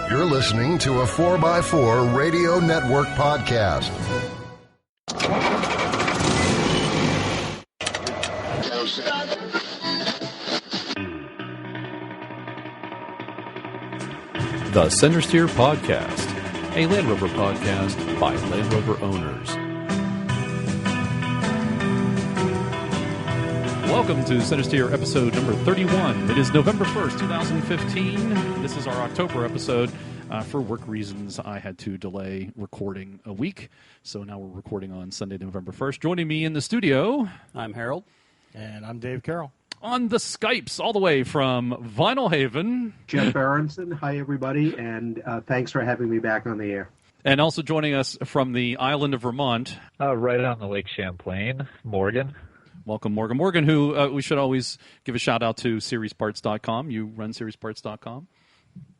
You're listening to a 4x4 Radio Network podcast. The Centresteer Podcast, a Land Rover podcast by Land Rover owners. Welcome to Centresteer episode number 31. It is November 1st, 2015. This is our October episode. For work reasons, I had to delay recording a week, so now we're recording on Sunday, November 1st. Joining me in the studio, I'm Harold. And I'm Dave Carroll. On the Skypes, all the way from Vinyl Haven, Jeff Aronson. Hi, everybody, and thanks for having me back on the air. And also joining us from the island of Vermont. Right on the Lake Champlain, Morgan. Welcome, Morgan. Morgan, who we should always give a shout-out to SeriesParts.com. You run SeriesParts.com.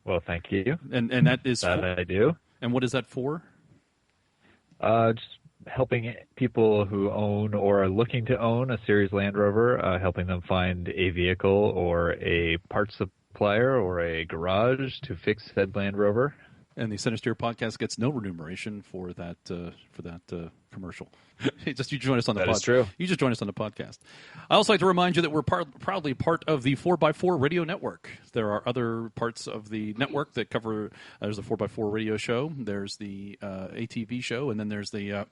Well, thank you. And that is... That I do. And what is that for? Just helping people who own or are looking to own a Series Land Rover, helping them find a vehicle or a parts supplier or a garage to fix said Land Rover. And the Centresteer podcast gets no remuneration for that commercial. You join us on the podcast. That is true. You just join us on the podcast. I also like to remind you that we're proudly part of the 4x4 Radio Network. There are other parts of the network that cover. There's the 4x4 Radio Show. There's the ATV show, and then there's the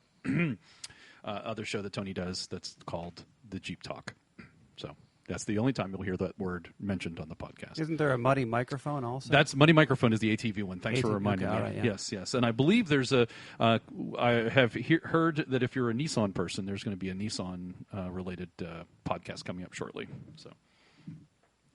other show that Tony does that's called the Jeep Talk. So that's the only time you'll hear that word mentioned on the podcast. Isn't there a Muddy Microphone also? That's Muddy Microphone is the ATV one. Thanks for reminding me. Right, yeah. Yes. And I believe there's I have heard that if you're a Nissan person, there's going to be a Nissan related podcast coming up shortly. So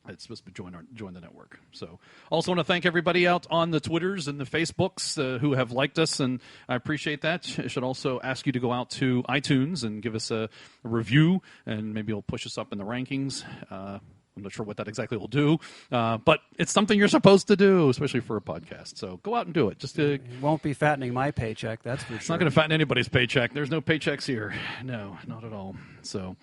it's supposed to join the network. So also want to thank everybody out on the Twitters and the Facebooks who have liked us, and I appreciate that. I should also ask you to go out to iTunes and give us a review, and maybe it'll push us up in the rankings. I'm not sure what that exactly will do, but it's something you're supposed to do, especially for a podcast. So go out and do it. It won't be fattening my paycheck, that's for sure. It's not going to fatten anybody's paycheck. There's no paychecks here. No, not at all. So...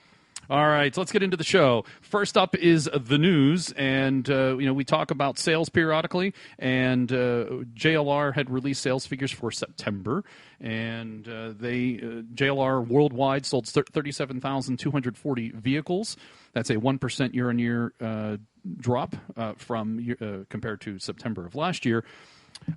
All right, so let's get into the show. First up is the news, and we talk about sales periodically, and JLR had released sales figures for September, and JLR worldwide sold 37,240 vehicles. That's a 1% year-on-year drop from compared to September of last year.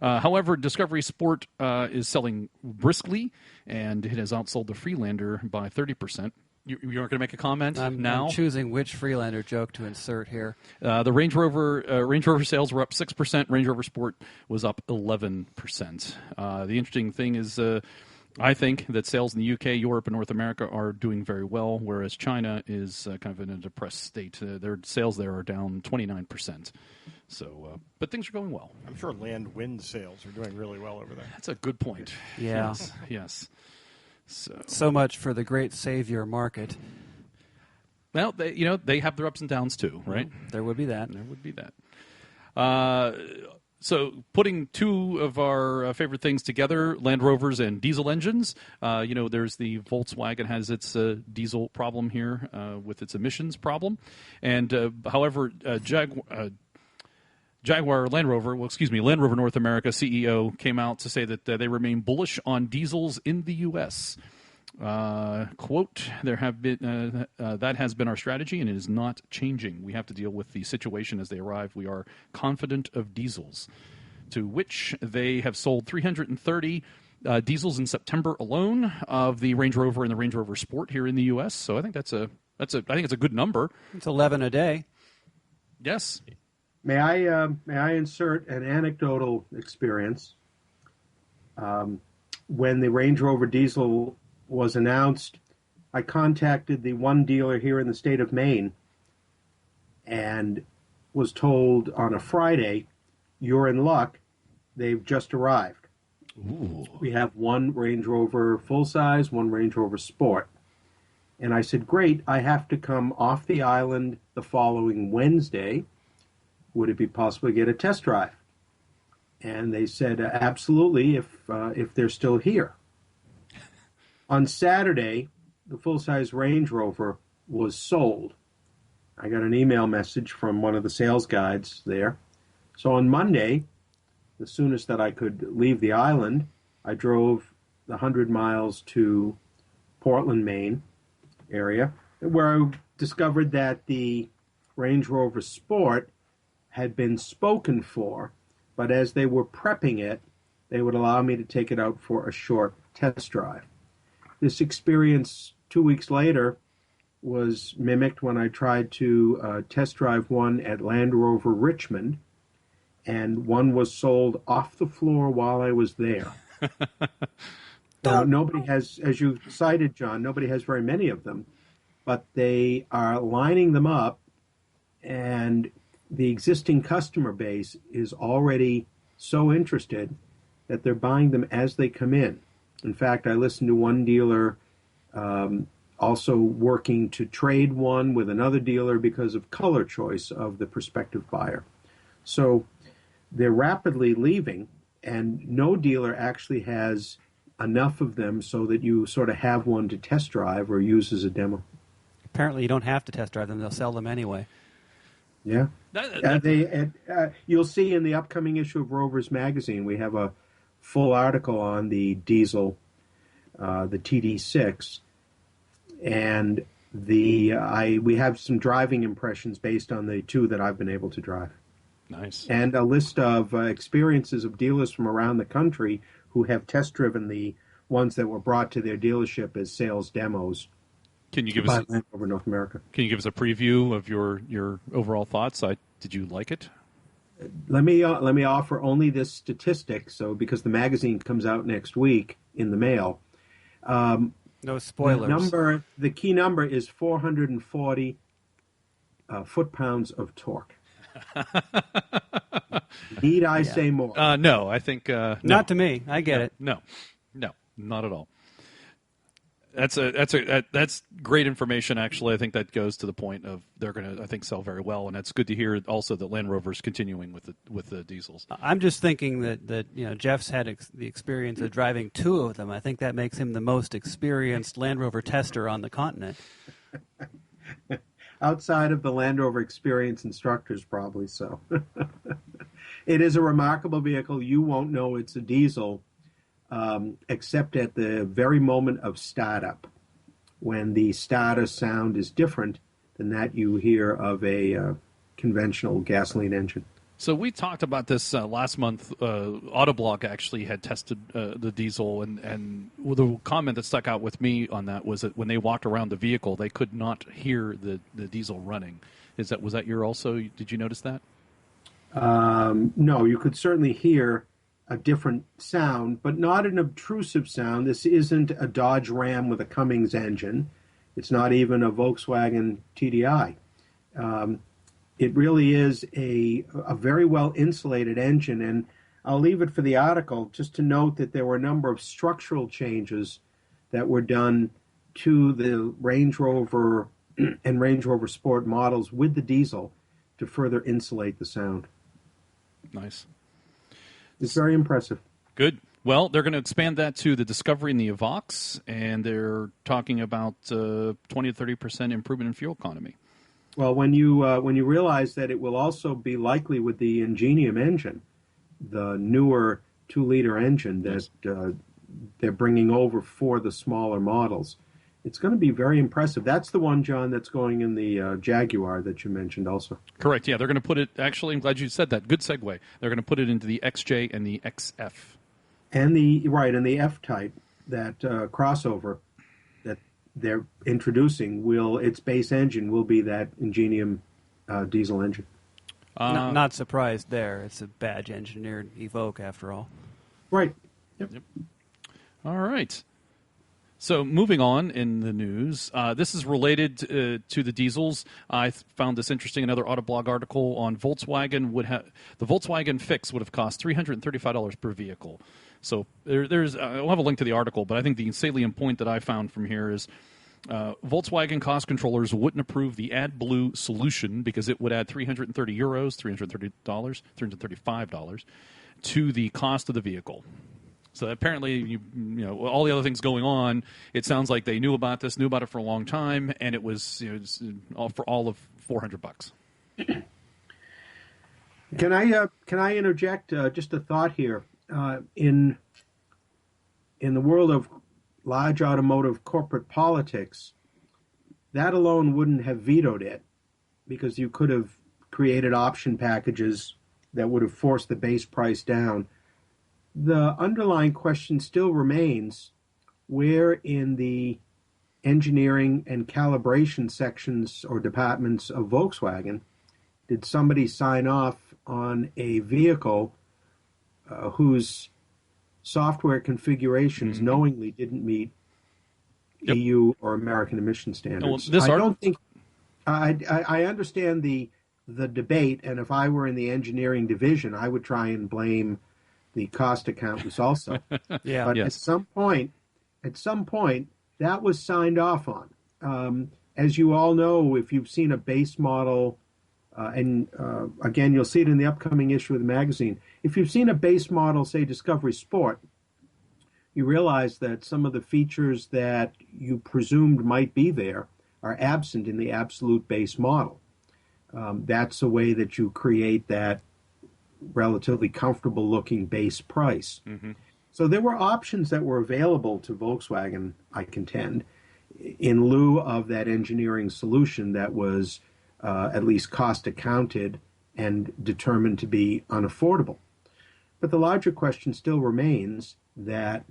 However, Discovery Sport is selling briskly, and it has outsold the Freelander by 30%. You aren't going to make a comment now? I'm choosing which Freelander joke to insert here. The Range Rover sales were up 6%. Range Rover Sport was up 11%. The interesting thing is I think that sales in the UK, Europe, and North America are doing very well, whereas China is kind of in a depressed state. Their sales there are down 29%. So, but things are going well. I'm sure Land Wind sales are doing really well over there. That's a good point. Yeah. Yes. So much for the great savior market. Well, they have their ups and downs too, right? There would be that. There would be that. So putting two of our favorite things together, Land Rovers and diesel engines, there's the Volkswagen has its diesel problem here with its emissions problem. And however, Jaguar Land Rover, Land Rover North America CEO came out to say that they remain bullish on diesels in the U.S. Quote, there have been that has been our strategy, and it is not changing. We have to deal with the situation as they arrive. We are confident of diesels, to which they have sold 330 diesels in September alone of the Range Rover and the Range Rover Sport here in the U.S. So I think I think it's a good number. It's 11 a day. Yes. May I insert an anecdotal experience? When the Range Rover diesel was announced, I contacted the one dealer here in the state of Maine and was told on a Friday, "You're in luck. They've just arrived." Ooh. We have one Range Rover full-size, one Range Rover Sport. And I said, great, I have to come off the island the following Wednesday. Would it be possible to get a test drive? And they said, absolutely, if they're still here. On Saturday, the full-size Range Rover was sold. I got an email message from one of the sales guides there. So on Monday, the soonest that I could leave the island, I drove the 100 miles to Portland, Maine area, where I discovered that the Range Rover Sport had been spoken for, but as they were prepping it, they would allow me to take it out for a short test drive. This experience 2 weeks later was mimicked when I tried to test drive one at Land Rover Richmond, and one was sold off the floor while I was there. Now, nobody has, as you cited, John, nobody has very many of them, but they are lining them up, and the existing customer base is already so interested that they're buying them as they come in. In fact, I listened to one dealer also working to trade one with another dealer because of color choice of the prospective buyer. So they're rapidly leaving, and no dealer actually has enough of them so that you sort of have one to test drive or use as a demo. Apparently, you don't have to test drive them; they'll sell them anyway. Yeah, you'll see in the upcoming issue of Rovers magazine, we have a full article on the diesel, the TD6, and we have some driving impressions based on the two that I've been able to drive. Nice. And a list of experiences of dealers from around the country who have test driven the ones that were brought to their dealership as sales demos. Can you give us Land Rover North America? Can you give us a preview of your overall thoughts? Did you like it? Let me offer only this statistic. So because the magazine comes out next week in the mail, no spoilers. The key number is 440 foot-pounds of torque. Need I say more? No, I think no. Not to me. I get it. No, not at all. That's great information. Actually, I think that goes to the point of they're going to, I think, sell very well, and it's good to hear also that Land Rover's continuing with the diesels. I'm just thinking that Jeff's had the experience of driving two of them. I think that makes him the most experienced Land Rover tester on the continent. Outside of the Land Rover experience instructors, probably so. It is a remarkable vehicle. You won't know it's a diesel except at the very moment of startup, when the starter sound is different than that you hear of a conventional gasoline engine. So we talked about this last month. Autoblog actually had tested the diesel, and the comment that stuck out with me on that was that when they walked around the vehicle, they could not hear the diesel running. Was that your also? Did you notice that? No, you could certainly hear a different sound, but not an obtrusive sound. This isn't a Dodge Ram with a Cummins engine. It's not even a Volkswagen TDI. It really is a very well-insulated engine, and I'll leave it for the article just to note that there were a number of structural changes that were done to the Range Rover and Range Rover Sport models with the diesel to further insulate the sound. Nice. It's very impressive. Good. Well, they're going to expand that to the Discovery and the Evoque, and they're talking about 20 to 30% improvement in fuel economy. Well, when you realize that it will also be likely with the Ingenium engine, the newer 2-liter engine that they're bringing over for the smaller models, it's going to be very impressive. That's the one, John, that's going in the Jaguar that you mentioned also. Correct, yeah. They're going to put it, actually, I'm glad you said that. Good segue. They're going to put it into the XJ and the XF. And the F-Type, that crossover that they're introducing, its base engine will be that Ingenium diesel engine. Not surprised there. It's a badge-engineered Evoque, after all. Right. Yep. All right. So moving on in the news, this is related to the diesels. I found this interesting. Another Autoblog article on Volkswagen the Volkswagen Fix would have cost $335 per vehicle. So there's I'll have a link to the article, but I think the salient point that I found from here is Volkswagen cost controllers wouldn't approve the AdBlue solution because it would add €330, $335 to the cost of the vehicle. So apparently, you know, all the other things going on, it sounds like they knew about it for a long time, and it was all of $400. Can I interject just a thought here? In the world of large automotive corporate politics, that alone wouldn't have vetoed it, because you could have created option packages that would have forced the base price down. The underlying question still remains, where in the engineering and calibration sections or departments of Volkswagen did somebody sign off on a vehicle whose software configurations knowingly didn't meet EU or American emission standards? I understand the debate, and if I were in the engineering division, I would try and blame the cost accountants also. Yeah. But Yes. at some point, that was signed off on. As you all know, if you've seen a base model, and again, you'll see it in the upcoming issue of the magazine. If you've seen a base model, say Discovery Sport, you realize that some of the features that you presumed might be there are absent in the absolute base model. That's a way that you create that relatively comfortable looking base price. So there were options that were available to Volkswagen, I contend, in lieu of that engineering solution that was at least cost accounted and determined to be unaffordable. But the larger question still remains that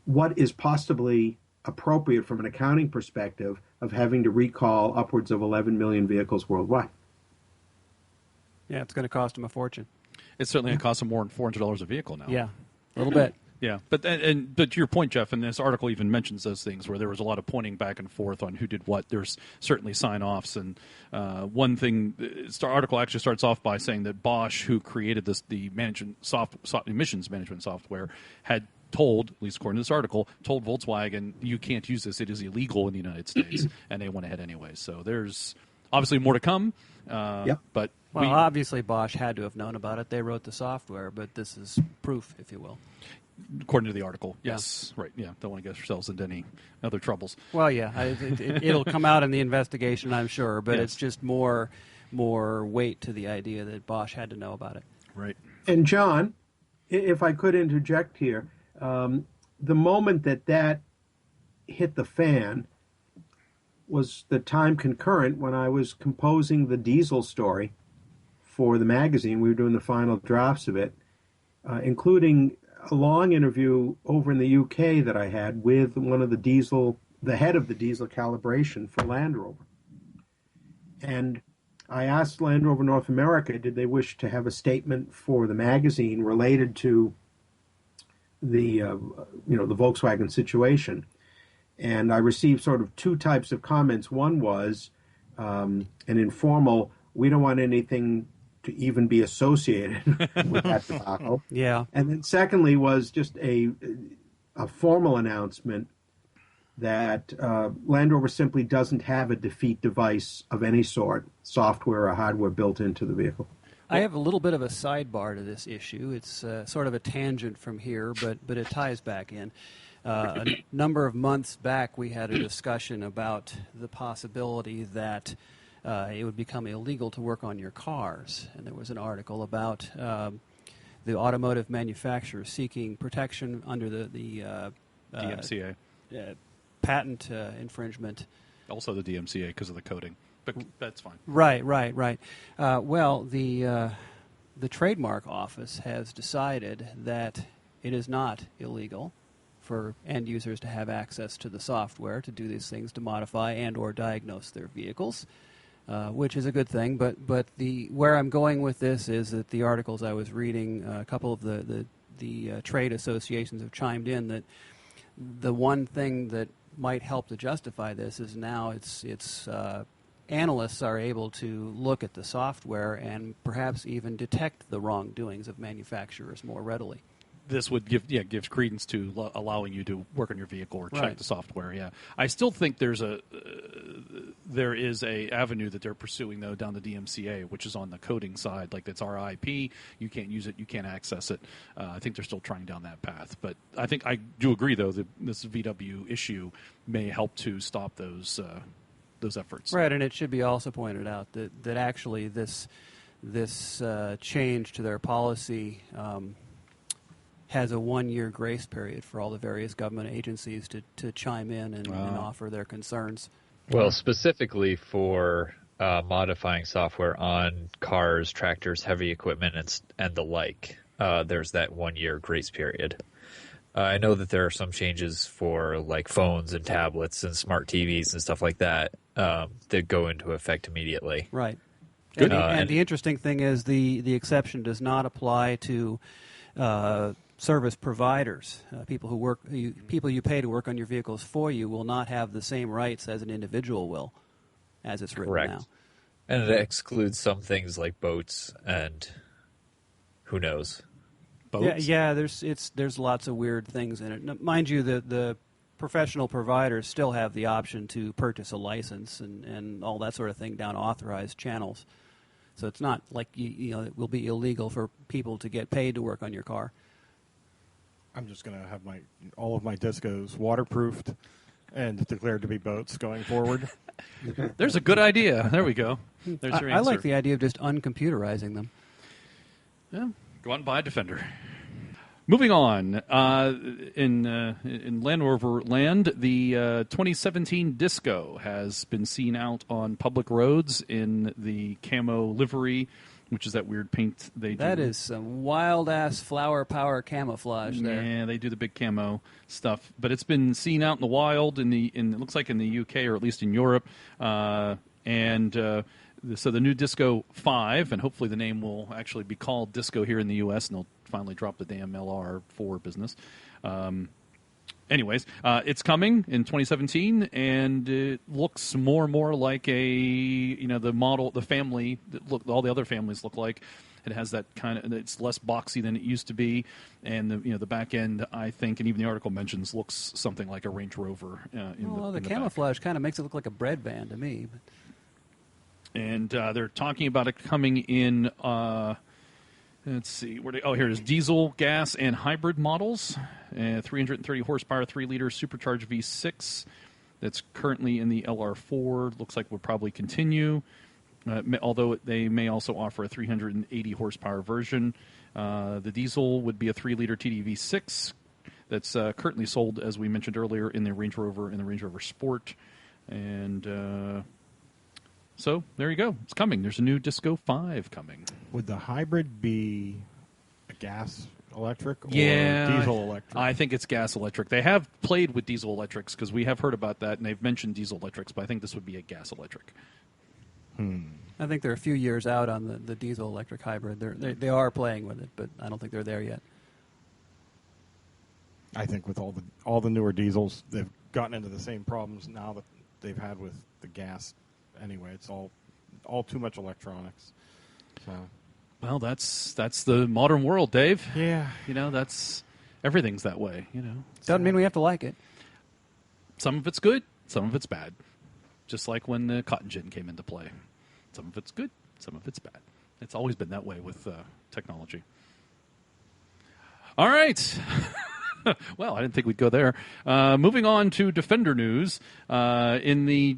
what is possibly appropriate from an accounting perspective of having to recall upwards of 11 million vehicles worldwide? Yeah, it's going to cost them a fortune. It's certainly going to cost them more than $400 a vehicle now. Yeah, a little bit. Yeah, but to your point, Jeff, and this article even mentions those things where there was a lot of pointing back and forth on who did what. There's certainly sign-offs, and one thing, the article actually starts off by saying that Bosch, who created the emissions management software, had told, at least according to this article, told Volkswagen, you can't use this, it is illegal in the United States, and they went ahead anyway. So there's obviously more to come, but... Well, obviously Bosch had to have known about it. They wrote the software, but this is proof, if you will. According to the article, yes. Right, yeah. Don't want to get ourselves into any other troubles. Well, yeah, it'll come out in the investigation, I'm sure, but it's just more weight to the idea that Bosch had to know about it. Right. And John, if I could interject here, the moment that hit the fan was the time concurrent when I was composing the diesel story for the magazine. We were doing the final drafts of it, including a long interview over in the UK that I had with the head of the diesel calibration for Land Rover. And I asked Land Rover North America, did they wish to have a statement for the magazine related to the Volkswagen situation. And I received sort of two types of comments. One was an informal, we don't want anything to even be associated with that debacle. Yeah. And then secondly was just a formal announcement that Land Rover simply doesn't have a defeat device of any sort, software or hardware built into the vehicle. I have a little bit of a sidebar to this issue. It's sort of a tangent from here, but it ties back in. A number of months back, we had a discussion about the possibility that it would become illegal to work on your cars. And there was an article about the automotive manufacturers seeking protection under the DMCA. Patent infringement. Also the DMCA because of the coding. But that's fine. Right. Well, the trademark office has decided that it is not illegal for end users to have access to the software to do these things, to modify and or diagnose their vehicles, which is a good thing. But where I'm going with this is that the articles I was reading, a couple of the trade associations have chimed in that the one thing that might help to justify this is now it's analysts are able to look at the software and perhaps even detect the wrongdoings of manufacturers more readily. This would gives credence to allowing you to work on your vehicle or check the software. Yeah, I still think there is a avenue that they're pursuing though down the DMCA, which is on the coding side. Like that's our IP. You can't use it. You can't access it. I think they're still trying down that path. But I think I do agree though that this VW issue may help to stop those efforts. Right, and it should be also pointed out that actually this change to their policy has a 1-year grace period for all the various government agencies to chime in and offer their concerns. Well, specifically for modifying software on cars, tractors, heavy equipment, and the like, there's that 1-year grace period. I know that there are some changes for like phones and tablets and smart TVs and stuff like that that go into effect immediately. Right. Good. And the interesting thing is the exception does not apply to service providers. People you pay to work on your vehicles for you will not have the same rights as an individual will, as it's written Correct. now. And it excludes some things like boats and who knows. Boats? Yeah. There's lots of weird things in it. Now, mind you, the professional providers still have the option to purchase a license and all that sort of thing down authorized channels. So it's not like it will be illegal for people to get paid to work on your car. I'm just going to have all of my Discos waterproofed and declared to be boats going forward. There's a good idea. There we go. There's your answer. I like the idea of just uncomputerizing them. Yeah, go out and buy a Defender. Moving on, in Land Rover land, the 2017 Disco has been seen out on public roads in the camo livery, which is that weird paint they do. That is some wild-ass flower power camouflage there. Yeah, they do the big camo stuff. But it's been seen out in the wild, it looks like in the UK or at least in Europe. So the new Disco 5, and hopefully the name will actually be called Disco here in the U.S., and they'll finally drop the damn LR4 business. Anyways, it's coming in 2017, and it looks more and more like the model, the family that all the other families look like. It has that kind of, it's less boxy than it used to be, and the back end, I think, and even the article mentions, looks something like a Range Rover. The camouflage kind of makes it look like a bread van to me. And they're talking about it coming in. Let's see. Here it is. Diesel, gas, and hybrid models. 330 horsepower, 3-liter supercharged V6. That's currently in the LR4. Looks like will probably continue. Although they may also offer a 380 horsepower version. The diesel would be a 3-liter TDV6 that's currently sold, as we mentioned earlier, in the Range Rover and the Range Rover Sport. And so there you go. It's coming. There's a new Disco 5 coming. Would the hybrid be a gas electric or Yeah, diesel electric? I think it's gas electric. They have played with diesel electrics because we have heard about that, and they've mentioned diesel electrics, but I think this would be a gas electric. I think they're a few years out on the diesel electric hybrid. They are playing with it, but I don't think they're there yet. I think with all the newer diesels, they've gotten into the same problems now that they've had with the gas. Anyway, it's all too much electronics. So. Well, that's the modern world, Dave. Yeah. That's everything's that way. Doesn't mean we have to like it. Some of it's good, some of it's bad. Just like when the cotton gin came into play. Some of it's good, some of it's bad. It's always been that way with technology. All right. Well, I didn't think we'd go there. Moving on to Defender news. In the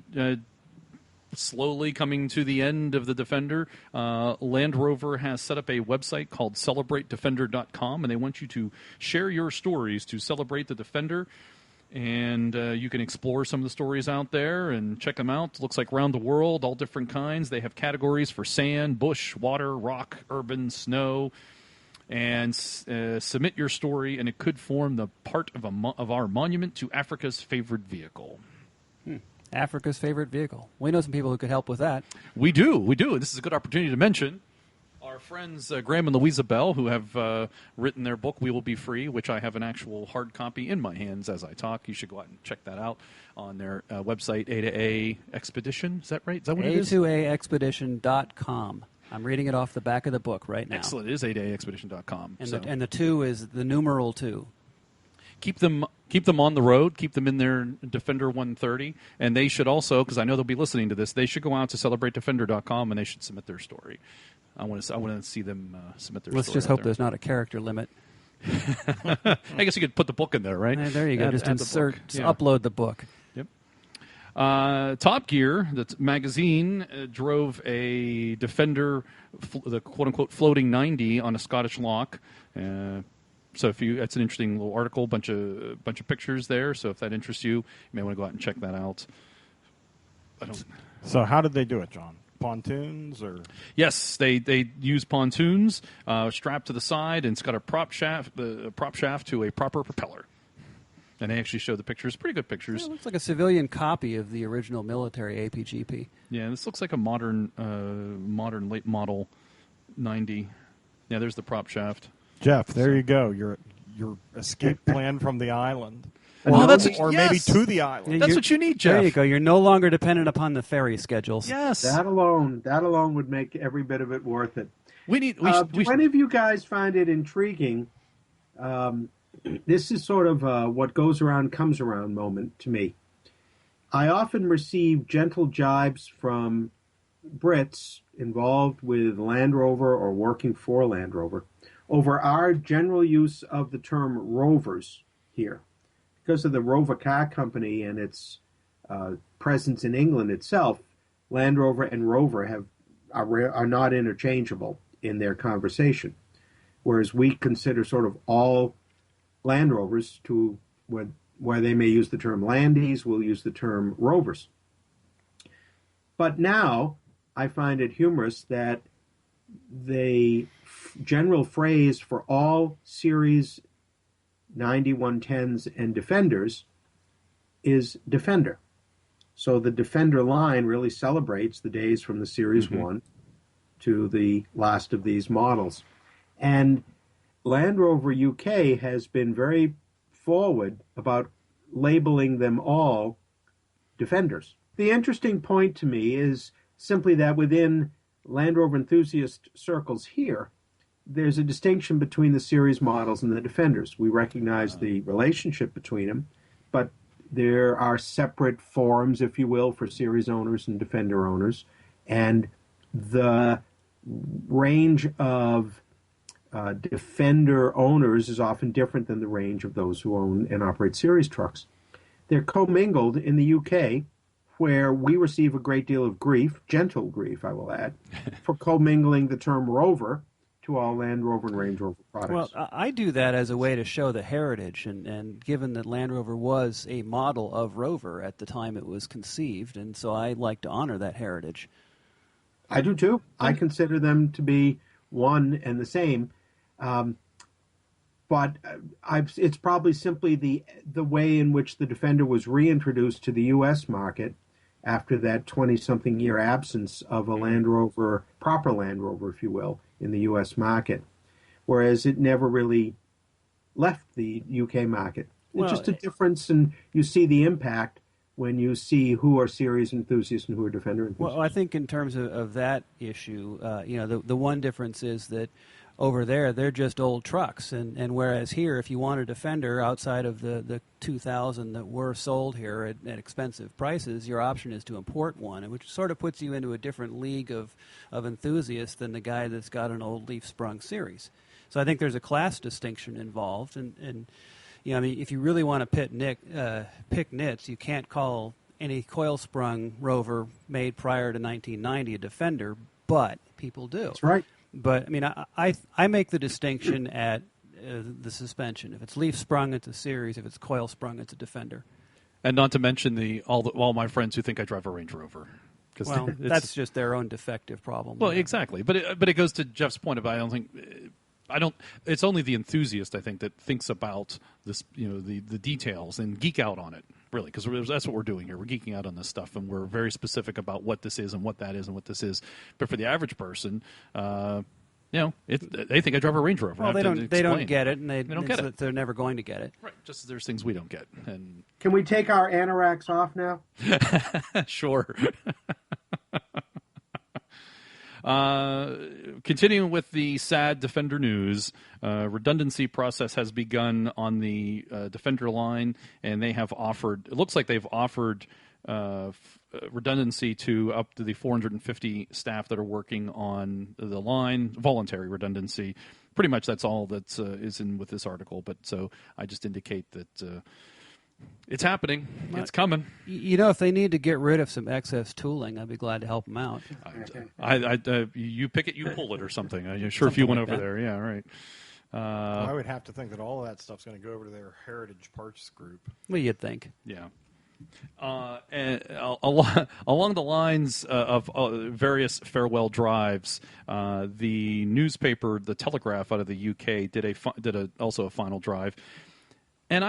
slowly coming to the end of the Defender, Land Rover has set up a website called CelebrateDefender.com, and they want you to share your stories to celebrate the Defender. And you can explore some of the stories out there and check them out. It looks like around the world, all different kinds. They have categories for sand, bush, water, rock, urban, snow. And submit your story, and it could form the part of our monument to Africa's favorite vehicle. Africa's favorite vehicle. We know some people who could help with that. We do. This is a good opportunity to mention our friends Graham and Louisa Bell, who have written their book, We Will Be Free, which I have an actual hard copy in my hands as I talk. You should go out and check that out on their website, A2A Expedition. Is that right? Is that what it is? A2AExpedition.com. I'm reading it off the back of the book right now. Excellent. It is A2AExpedition.com. And the 2 is the numeral 2. Keep them on the road. Keep them in their Defender 130. And they should also, because I know they'll be listening to this, they should go out to CelebrateDefender.com and they should submit their story. I want to see them submit their story. Let's just hope there's not a character limit. I guess you could put the book in there, right? There you go. Just insert, upload the book. Yep. Top Gear, the magazine, drove a Defender, the quote-unquote floating 90 on a Scottish loch. So that's an interesting little article, bunch of pictures there. So if that interests you, you may want to go out and check that out. So how did they do it, John? Pontoons or? Yes, they use pontoons strapped to the side, and it's got a prop shaft to a proper propeller. And they actually show the pictures, pretty good pictures. Yeah, it looks like a civilian copy of the original military APGP. Yeah, this looks like a modern late model 90. Yeah, there's the prop shaft. Jeff, there you go. Your escape plan from the island. Well, maybe to the island. That's what you need, Jeff. There you go. You're no longer dependent upon the ferry schedules. Yes. That alone would make every bit of it worth it. Do any of you guys find it intriguing? This is sort of what goes around comes around moment to me. I often receive gentle jibes from Brits involved with Land Rover or working for Land Rover over our general use of the term Rovers here. Because of the Rover Car Company and its presence in England itself, Land Rover and Rover are not interchangeable in their conversation, whereas we consider sort of all Land Rovers to where they may use the term Landies, we'll use the term Rovers. But now I find it humorous that the general phrase for all Series 9110s and Defenders is Defender. So the Defender line really celebrates the days from the Series 1 to the last of these models. And Land Rover UK has been very forward about labeling them all Defenders. The interesting point to me is simply that within Land Rover enthusiast circles here, there's a distinction between the series models and the Defenders. We recognize the relationship between them, but there are separate forums, if you will, for series owners and Defender owners, and the range of Defender owners is often different than the range of those who own and operate series trucks. They're commingled in the UK, where we receive a great deal of grief, gentle grief, I will add, for commingling the term Rover to all Land Rover and Range Rover products. Well, I do that as a way to show the heritage, and given that Land Rover was a model of Rover at the time it was conceived, and so I like to honor that heritage. I do too. I consider them to be one and the same, but it's probably simply the way in which the Defender was reintroduced to the U.S. market after that 20-something year absence of a Land Rover, proper Land Rover, if you will, in the U.S. market, whereas it never really left the UK market. It's just a difference, and you see the impact when you see who are series enthusiasts and who are Defender enthusiasts. Well, I think in terms of that issue, the one difference is that over there, they're just old trucks, and whereas here, if you want a Defender outside of the 2,000 that were sold here at expensive prices, your option is to import one, which sort of puts you into a different league of enthusiasts than the guy that's got an old leaf-sprung series. So I think there's a class distinction involved, and I mean, if you really want to pick nits, you can't call any coil-sprung Rover made prior to 1990 a Defender, but people do. That's right. But I mean, I make the distinction at the suspension. If it's leaf sprung, it's a series. If it's coil sprung, it's a Defender. And not to mention all my friends who think I drive a Range Rover. Well, that's just their own defective problem. Well, exactly. But it goes to Jeff's point about it's only the enthusiast, I think, that thinks about this, the details and geek out on it, really, because that's what we're doing here. We're geeking out on this stuff, and we're very specific about what this is and what that is and what this is. But for the average person, they think I drive a Range Rover. Well, they don't get it, and they don't get it. They're never going to get it. Right. Just as there's things we don't get. And Can we take our anoraks off now? Sure. Continuing with the sad Defender news, redundancy process has begun on the Defender line, and they have offered. It looks like they've offered redundancy to up to the 450 staff that are working on the line, voluntary redundancy. Pretty much that's all that is in with this article. But so I just indicate that It's happening. It's coming. If they need to get rid of some excess tooling, I'd be glad to help them out. You pick it, you pull it, or something. I'm sure if you went over there, yeah, right. I would have to think that all of that stuff's going to go over to their Heritage Parts group. Well, you'd think. Yeah. And along the lines of various farewell drives, the newspaper, The Telegraph, out of the UK, did also a final drive, and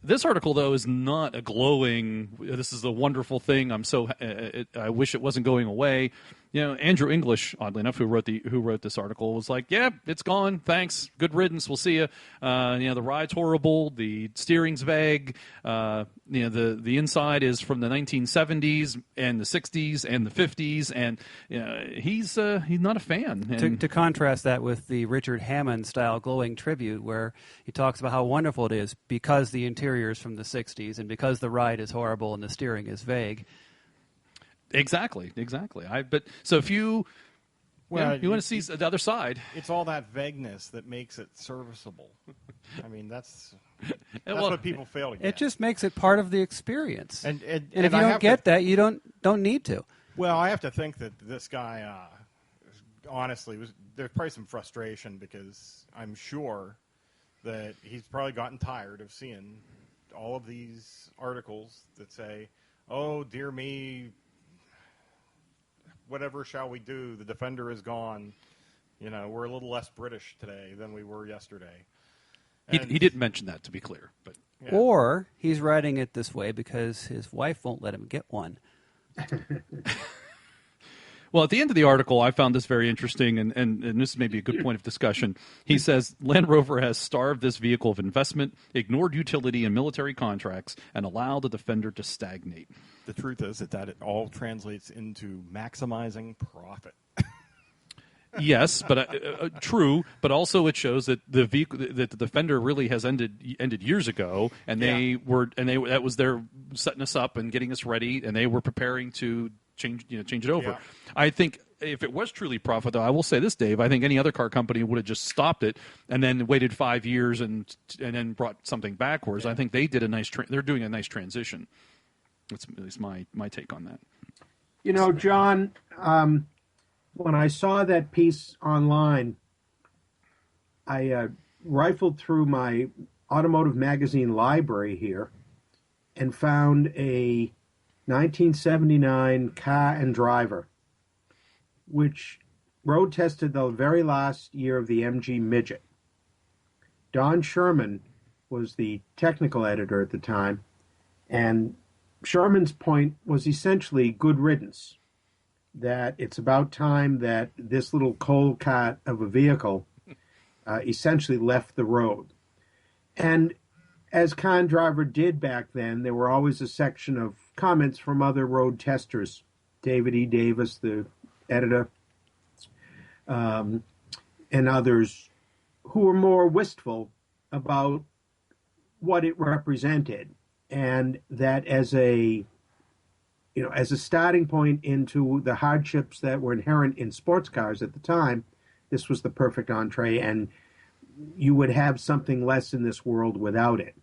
this article, though, is not a glowing, this is a wonderful thing, I wish it wasn't going away. Andrew English, oddly enough, who wrote this article, was like, yeah, it's gone, thanks, good riddance, we'll see you. The ride's horrible, the steering's vague, the inside is from the 1970s and the 60s and the 50s, and he's not a fan. To contrast that with the Richard Hammond-style glowing tribute, where he talks about how wonderful it is because the interior is from the 60s and because the ride is horrible and the steering is vague. Exactly. So if you want to see the other side, it's all that vagueness that makes it serviceable. I mean, that's what people fail to get. It just makes it part of the experience. And if you don't get that, you don't need to. Well, I have to think that this guy, honestly, there's probably some frustration, because I'm sure that he's probably gotten tired of seeing all of these articles that say, "Oh, dear me, whatever shall we do? The Defender is gone. We're a little less British today than we were yesterday." He didn't mention that, to be clear. But yeah. Or he's writing it this way because his wife won't let him get one. Well, at the end of the article, I found this very interesting, and this may be a good point of discussion. He says, Land Rover has starved this vehicle of investment, ignored utility and military contracts, and allowed the Defender to stagnate. The truth is that it all translates into maximizing profit. Yes, but true. But also, it shows that the vehicle, that the Defender really has ended years ago, and that was their setting us up and getting us ready, and they were preparing to change it over. Yeah. I think if it was truly profit, though, I will say this, Dave. I think any other car company would have just stopped it and then waited 5 years and then brought something backwards. Yeah. I think they did a nice. They're doing a nice transition. That's at least my take on that. John, when I saw that piece online, I rifled through my automotive magazine library here and found a 1979 Car and Driver, which road tested the very last year of the MG Midget. Don Sherman was the technical editor at the time, and Sherman's point was essentially good riddance, that it's about time that this little cold cart of a vehicle essentially left the road. And as Car and Driver did back then, there were always a section of comments from other road testers, David E. Davis, the editor, and others, who were more wistful about what it represented, and that as a starting point into the hardships that were inherent in sports cars at the time, this was the perfect entree, and you would have something less in this world without it.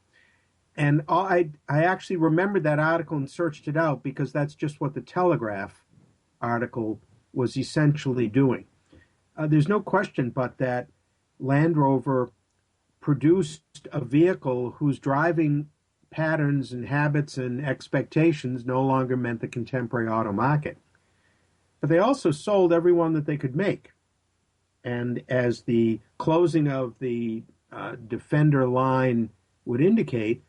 And I actually remembered that article and searched it out, because that's just what the Telegraph article was essentially doing. There's no question but that Land Rover produced a vehicle whose driving patterns and habits and expectations no longer meant the contemporary auto market. But they also sold every one that they could make. And as the closing of the Defender line would indicate,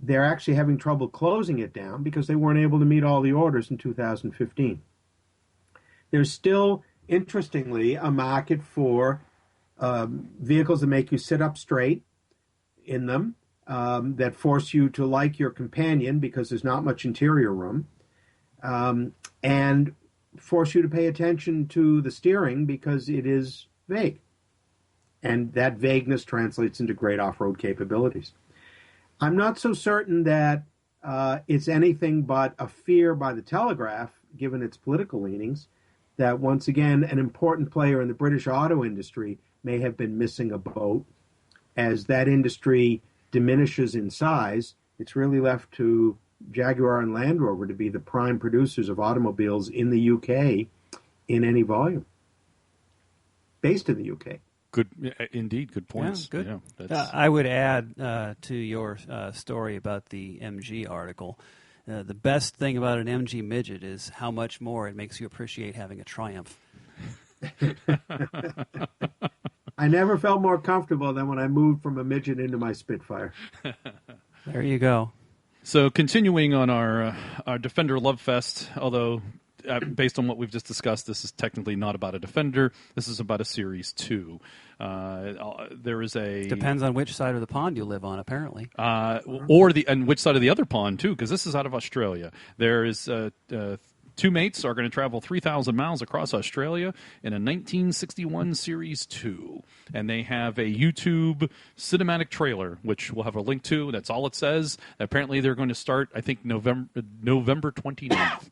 they're actually having trouble closing it down because they weren't able to meet all the orders in 2015. There's still, interestingly, a market for vehicles that make you sit up straight in them, that force you to like your companion because there's not much interior room, and force you to pay attention to the steering because it is vague. And that vagueness translates into great off-road capabilities. I'm not so certain that it's anything but a fear by the Telegraph, given its political leanings, that once again an important player in the British auto industry may have been missing a boat, as that industry diminishes in size, it's really left to Jaguar and Land Rover to be the prime producers of automobiles in the UK in any volume, based in the UK. Good, indeed, good points. Yeah, good. Yeah, that's... I would add to your story about the MG article, the best thing about an MG midget is how much more it makes you appreciate having a Triumph. I never felt more comfortable than when I moved from a midget into my Spitfire. There you go. So continuing on our Defender Love Fest, although based on what we've just discussed, this is technically not about a Defender. This is about a Series 2. There is a... Depends on which side of the pond you live on, apparently. And which side of the other pond, too, because this is out of Australia. There is... two mates are going to travel 3,000 miles across Australia in a 1961 Series 2. And they have a YouTube cinematic trailer, which we'll have a link to. That's all it says. Apparently they're going to start, I think, November 29th.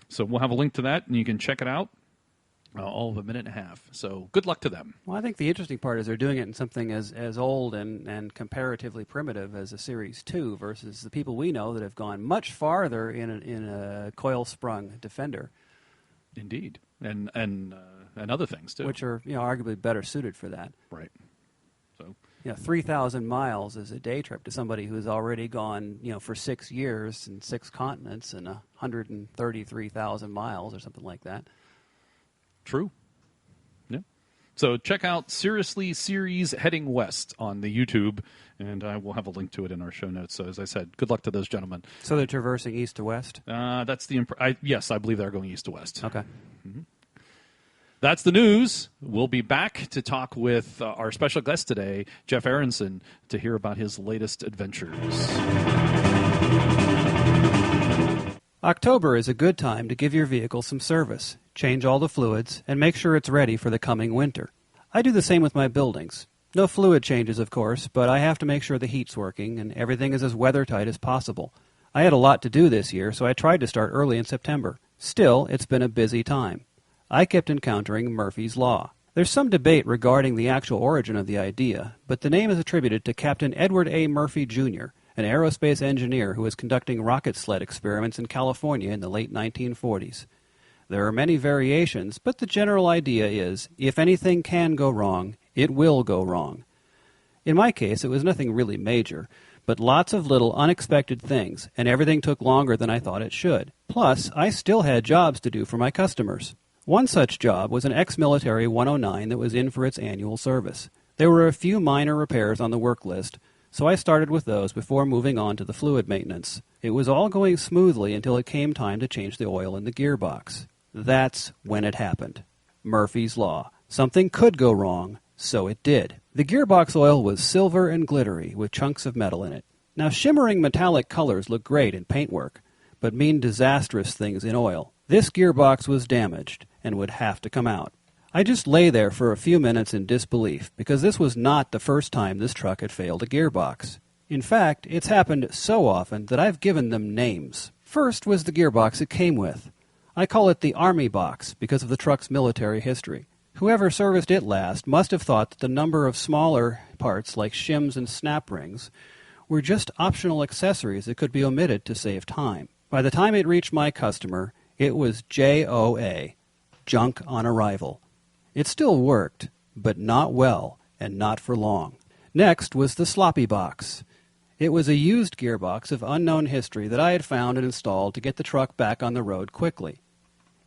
So we'll have a link to that, and you can check it out. All of a minute and a half. So good luck to them. Well, I think the interesting part is they're doing it in something as old and comparatively primitive as a Series 2 versus the people we know that have gone much farther in a coil-sprung Defender. Indeed. And other things, too. Which are arguably better suited for that. Right. So 3,000 miles is a day trip to somebody who's already gone for 6 years and 6 continents and 133,000 miles or something like that. True. Yeah. So check out Seriously Series Heading West on the YouTube, and I will have a link to it in our show notes. So as I said, good luck to those gentlemen. So they're traversing east to west? That's the yes, I believe they're going east to west. Okay. Mm-hmm. That's the news. We'll be back to talk with our special guest today, Jeff Aronson, to hear about his latest adventures. October is a good time to give your vehicle some service, change all the fluids, and make sure it's ready for the coming winter. I do the same with my buildings. No fluid changes, of course, but I have to make sure the heat's working and everything is as weather-tight as possible. I had a lot to do this year, so I tried to start early in September. Still, it's been a busy time. I kept encountering Murphy's Law. There's some debate regarding the actual origin of the idea, but the name is attributed to Captain Edward A. Murphy, Jr., an aerospace engineer who was conducting rocket sled experiments in California in the late 1940s. There are many variations, but the general idea is, if anything can go wrong, it will go wrong. In my case, it was nothing really major, but lots of little unexpected things, and everything took longer than I thought it should. Plus, I still had jobs to do for my customers. One such job was an ex-military 109 that was in for its annual service. There were a few minor repairs on the work list, so I started with those before moving on to the fluid maintenance. It was all going smoothly until it came time to change the oil in the gearbox. That's when it happened. Murphy's Law. Something could go wrong, so it did. The gearbox oil was silver and glittery, with chunks of metal in it. Now, shimmering metallic colors look great in paintwork, but mean disastrous things in oil. This gearbox was damaged, and would have to come out. I just lay there for a few minutes in disbelief, because this was not the first time this truck had failed a gearbox. In fact, it's happened so often that I've given them names. First was the gearbox it came with. I call it the Army box because of the truck's military history. Whoever serviced it last must have thought that the number of smaller parts like shims and snap rings were just optional accessories that could be omitted to save time. By the time it reached my customer, it was JOA, junk on arrival. It still worked, but not well and not for long. Next was the sloppy box. It was a used gearbox of unknown history that I had found and installed to get the truck back on the road quickly.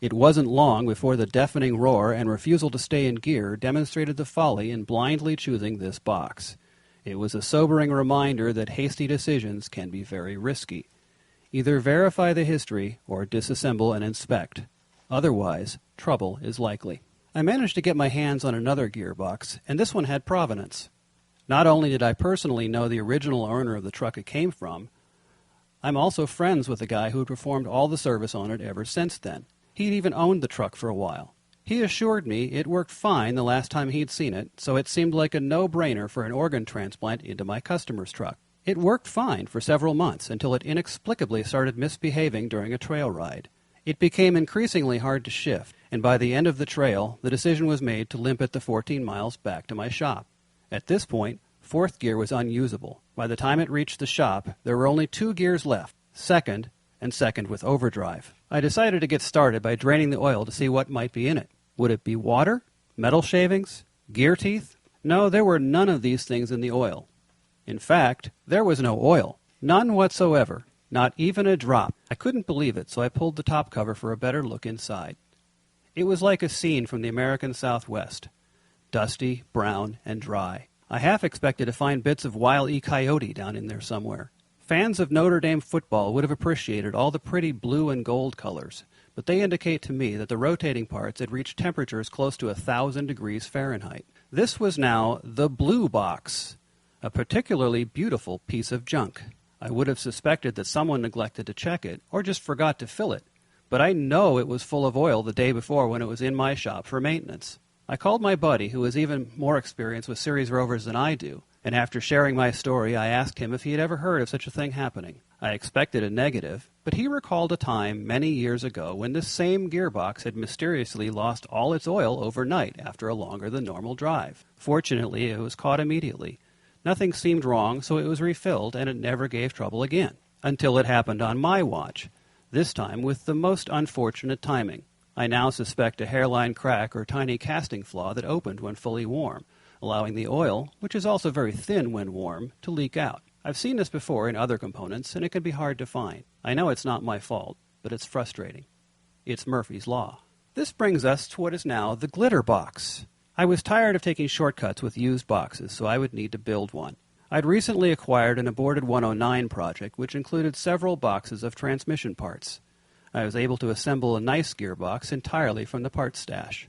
It wasn't long before the deafening roar and refusal to stay in gear demonstrated the folly in blindly choosing this box. It was a sobering reminder that hasty decisions can be very risky. Either verify the history or disassemble and inspect. Otherwise, trouble is likely. I managed to get my hands on another gearbox, and this one had provenance. Not only did I personally know the original owner of the truck it came from, I'm also friends with the guy who had performed all the service on it ever since then. He'd even owned the truck for a while. He assured me it worked fine the last time he'd seen it, so it seemed like a no-brainer for an organ transplant into my customer's truck. It worked fine for several months until it inexplicably started misbehaving during a trail ride. It became increasingly hard to shift, and by the end of the trail, the decision was made to limp it the 14 miles back to my shop. At this point, Fourth gear was unusable. By the time it reached the shop, there were only 2 gears left, second and second with overdrive. I decided to get started by draining the oil to see what might be in it. Would it be water? Metal shavings? Gear teeth? No, there were none of these things in the oil. In fact, there was no oil. None whatsoever. Not even a drop. I couldn't believe it, so I pulled the top cover for a better look inside. It was like a scene from the American Southwest. Dusty, brown, and dry. I half expected to find bits of Wile E. Coyote down in there somewhere. Fans of Notre Dame football would have appreciated all the pretty blue and gold colors, but they indicate to me that the rotating parts had reached temperatures close to 1,000 degrees Fahrenheit. This was now the blue box, a particularly beautiful piece of junk. I would have suspected that someone neglected to check it, or just forgot to fill it, but I know it was full of oil the day before when it was in my shop for maintenance. I called my buddy, who has even more experience with series rovers than I do, and after sharing my story, I asked him if he had ever heard of such a thing happening. I expected a negative, but he recalled a time many years ago when this same gearbox had mysteriously lost all its oil overnight after a longer than normal drive. Fortunately, it was caught immediately. Nothing seemed wrong, so it was refilled, and it never gave trouble again. Until it happened on my watch, this time with the most unfortunate timing. I now suspect a hairline crack or tiny casting flaw that opened when fully warm, allowing the oil, which is also very thin when warm, to leak out. I've seen this before in other components, and it can be hard to find. I know it's not my fault, but it's frustrating. It's Murphy's Law. This brings us to what is now the glitter box. I was tired of taking shortcuts with used boxes, so I would need to build one. I'd recently acquired an aborted 109 project, which included several boxes of transmission parts. I was able to assemble a nice gearbox entirely from the parts stash.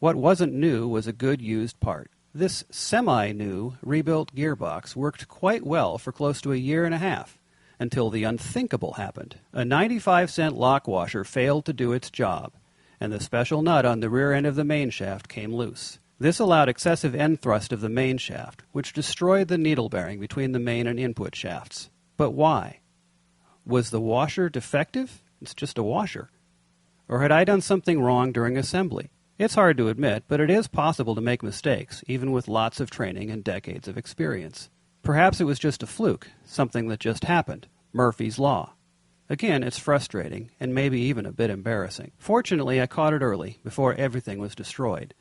What wasn't new was a good used part. This semi-new, rebuilt gearbox worked quite well for close to a year and a half, until the unthinkable happened. A 95-cent lock washer failed to do its job, and the special nut on the rear end of the main shaft came loose. This allowed excessive end thrust of the main shaft, which destroyed the needle bearing between the main and input shafts. But why? Was the washer defective? It's just a washer. Or had I done something wrong during assembly? It's hard to admit, but it is possible to make mistakes, even with lots of training and decades of experience. Perhaps it was just a fluke, something that just happened. Murphy's Law. Again, it's frustrating, and maybe even a bit embarrassing. Fortunately, I caught it early, before everything was destroyed.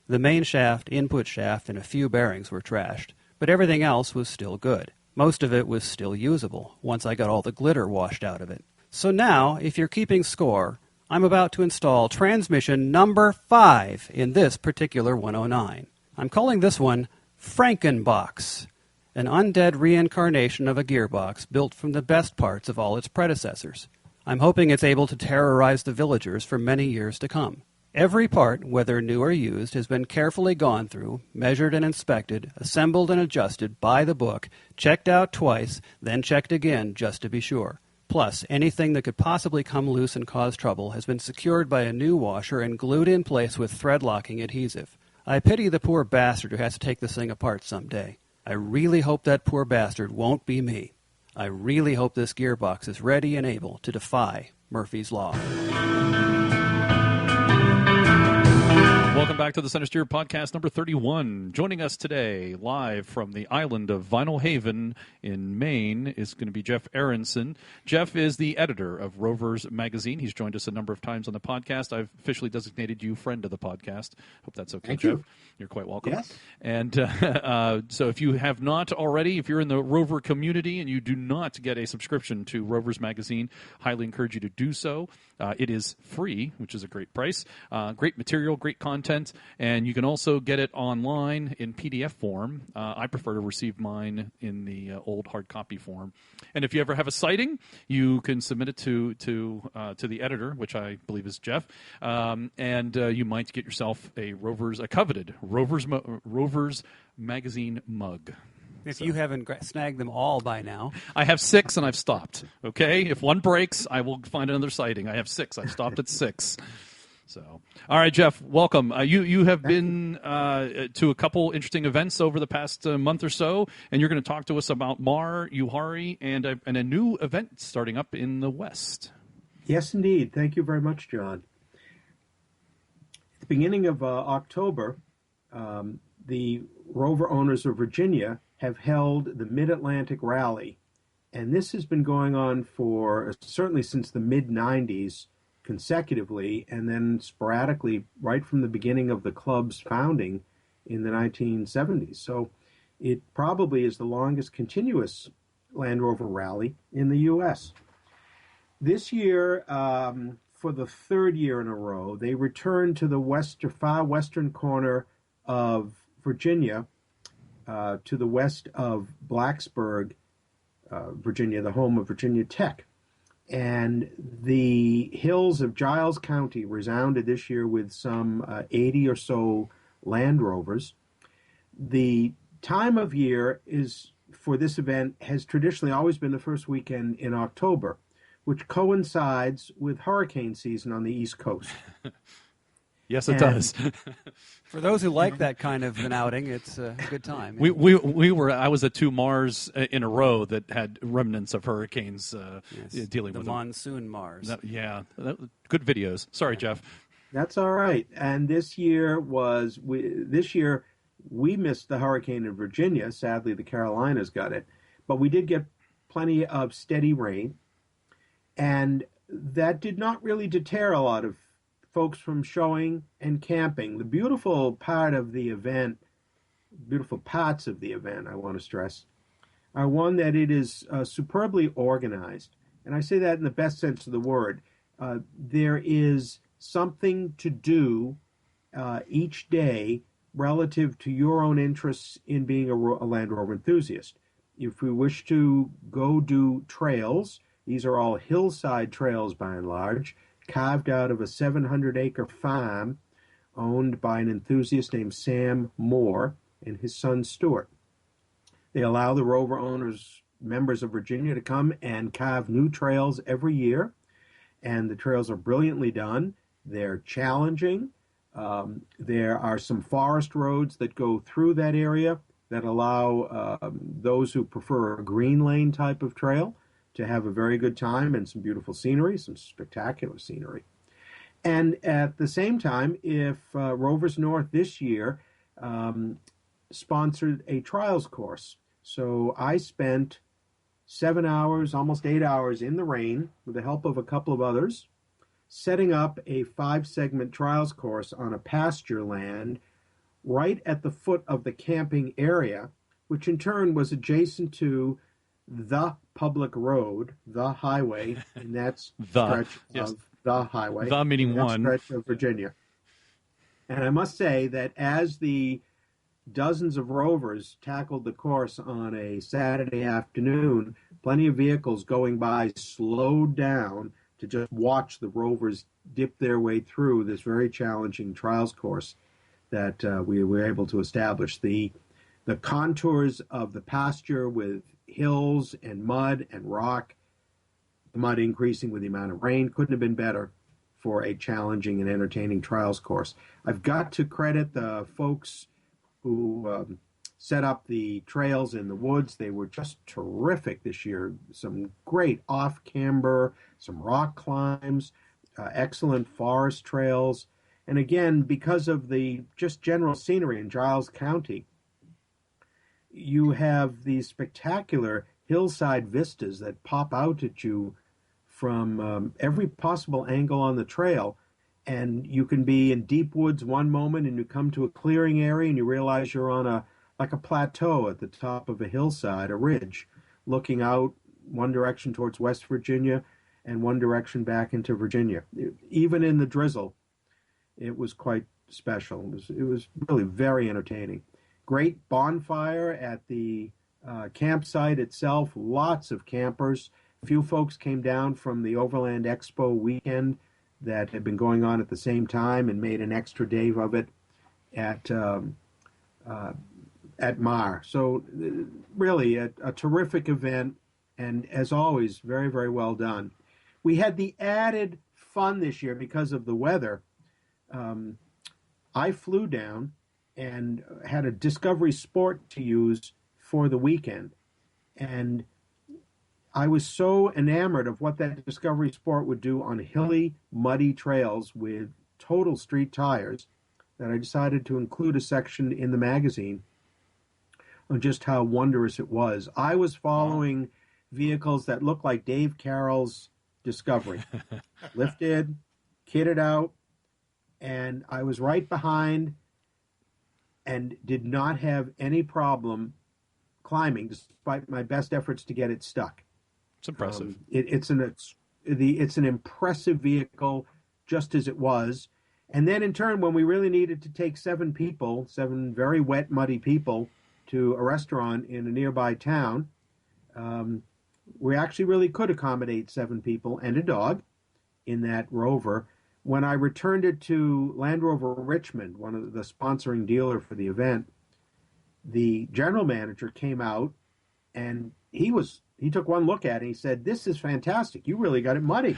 The main shaft, input shaft, and a few bearings were trashed, but everything else was still good. Most of it was still usable, once I got all the glitter washed out of it. So now, if you're keeping score, I'm about to install transmission number 5 in this particular 109. I'm calling this one Frankenbox, an undead reincarnation of a gearbox built from the best parts of all its predecessors. I'm hoping it's able to terrorize the villagers for many years to come. Every part, whether new or used, has been carefully gone through, measured and inspected, assembled and adjusted by the book, checked out twice, then checked again just to be sure. Plus, anything that could possibly come loose and cause trouble has been secured by a new washer and glued in place with thread-locking adhesive. I pity the poor bastard who has to take this thing apart someday. I really hope that poor bastard won't be me. I really hope this gearbox is ready and able to defy Murphy's Law. Welcome back to the Centresteer podcast number 31. Joining us today, live from the island of Vinyl Haven in Maine, is going to be Jeff Aronson. Jeff is the editor of Rovers magazine. He's joined us a number of times on the podcast. I've officially designated you friend of the podcast. Hope that's okay, Thank Jeff. you. You're quite welcome. Yes. And so if you have not already, if you're in the Rover community and you do not get a subscription to Rovers magazine, highly encourage you to do so. It is free, which is a great price. Great material, great content, and you can also get it online in PDF form. I prefer to receive mine in the old hard copy form. And if you ever have a sighting, you can submit it to the editor, which I believe is Jeff, and you might get yourself a coveted Rovers magazine mug. If you haven't snagged them all by now. I have 6 and I've stopped. Okay? If one breaks, I will find another sighting. I have 6. I've stopped at 6. So, all right, Jeff, welcome. You have been to a couple interesting events over the past month or so, and you're going to talk to us about Mar, Uhari, and a new event starting up in the West. Yes, indeed. Thank you very much, John. At the beginning of October, the Rover Owners of Virginia have held the Mid-Atlantic Rally. And this has been going on for certainly since the mid-90s consecutively, and then sporadically right from the beginning of the club's founding in the 1970s. So it probably is the longest continuous Land Rover rally in the U.S. This year, for the third year in a row, they returned to the far western corner of Virginia, to the west of Blacksburg, Virginia, the home of Virginia Tech. And the hills of Giles County resounded this year with some 80 or so Land Rovers. The time of year for this event has traditionally always been the first weekend in October, which coincides with hurricane season on the East Coast. Yes, it does. For those who like that kind of an outing, it's a good time. I was at 2 Mars in a row that had remnants of hurricanes dealing with the monsoon Mars. Good videos. Sorry, Jeff. That's all right. And this year we missed the hurricane in Virginia. Sadly, the Carolinas got it, but we did get plenty of steady rain, and that did not really deter a lot of folks from showing and camping. The beautiful parts of the event, I want to stress, are one that it is superbly organized. And I say that in the best sense of the word. There is something to do each day relative to your own interests in being a Land Rover enthusiast. If we wish to go do trails, these are all hillside trails by and large, carved out of a 700-acre farm owned by an enthusiast named Sam Moore and his son Stuart. They allow the Rover owners, members of Virginia, to come and carve new trails every year, and the trails are brilliantly done. They're challenging. There are some forest roads that go through that area that allow those who prefer a green lane type of trail to have a very good time, and some beautiful scenery, some spectacular scenery. And at the same time, if Rovers North this year sponsored a trials course. So I spent 7 hours, almost 8 hours in the rain with the help of a couple of others, setting up a 5-segment trials course on a pasture land right at the foot of the camping area, which in turn was adjacent to the public road, the highway, and that's stretch of the highway. The meaning one. Stretch of Virginia. And I must say that as the dozens of Rovers tackled the course on a Saturday afternoon, plenty of vehicles going by slowed down to just watch the Rovers dip their way through this very challenging trials course that we were able to establish. The contours of the pasture with hills and mud and rock, the mud increasing with the amount of rain, couldn't have been better for a challenging and entertaining trials course. I've got to credit the folks who set up the trails in the woods. They were just terrific this year. Some great off-camber, some rock climbs, excellent forest trails. And again, because of the just general scenery in Giles County, you have these spectacular hillside vistas that pop out at you from every possible angle on the trail. And you can be in deep woods one moment and you come to a clearing area and you realize you're on a plateau at the top of a hillside, a ridge, looking out one direction towards West Virginia and one direction back into Virginia. Even in the drizzle, it was quite special. It was really very entertaining. Great bonfire at the campsite itself, lots of campers. A few folks came down from the Overland Expo weekend that had been going on at the same time and made an extra day of it at Mar. So really a terrific event, and as always, very, very well done. We had the added fun this year because of the weather. I flew down and had a Discovery Sport to use for the weekend. And I was so enamored of what that Discovery Sport would do on hilly, muddy trails with total street tires that I decided to include a section in the magazine on just how wondrous it was. I was following vehicles that looked like Dave Carroll's Discovery. Lifted, kitted out, and I was right behind and did not have any problem climbing despite my best efforts to get it stuck. It's impressive. It's an impressive vehicle, just as it was. And then in turn, when we really needed to take seven very wet, muddy people to a restaurant in a nearby town, we actually really could accommodate 7 people and a dog in that Rover. When I returned it to Land Rover Richmond, one of the sponsoring dealer for the event, the general manager came out and he took one look at it and he said, "This is fantastic. You really got it muddy."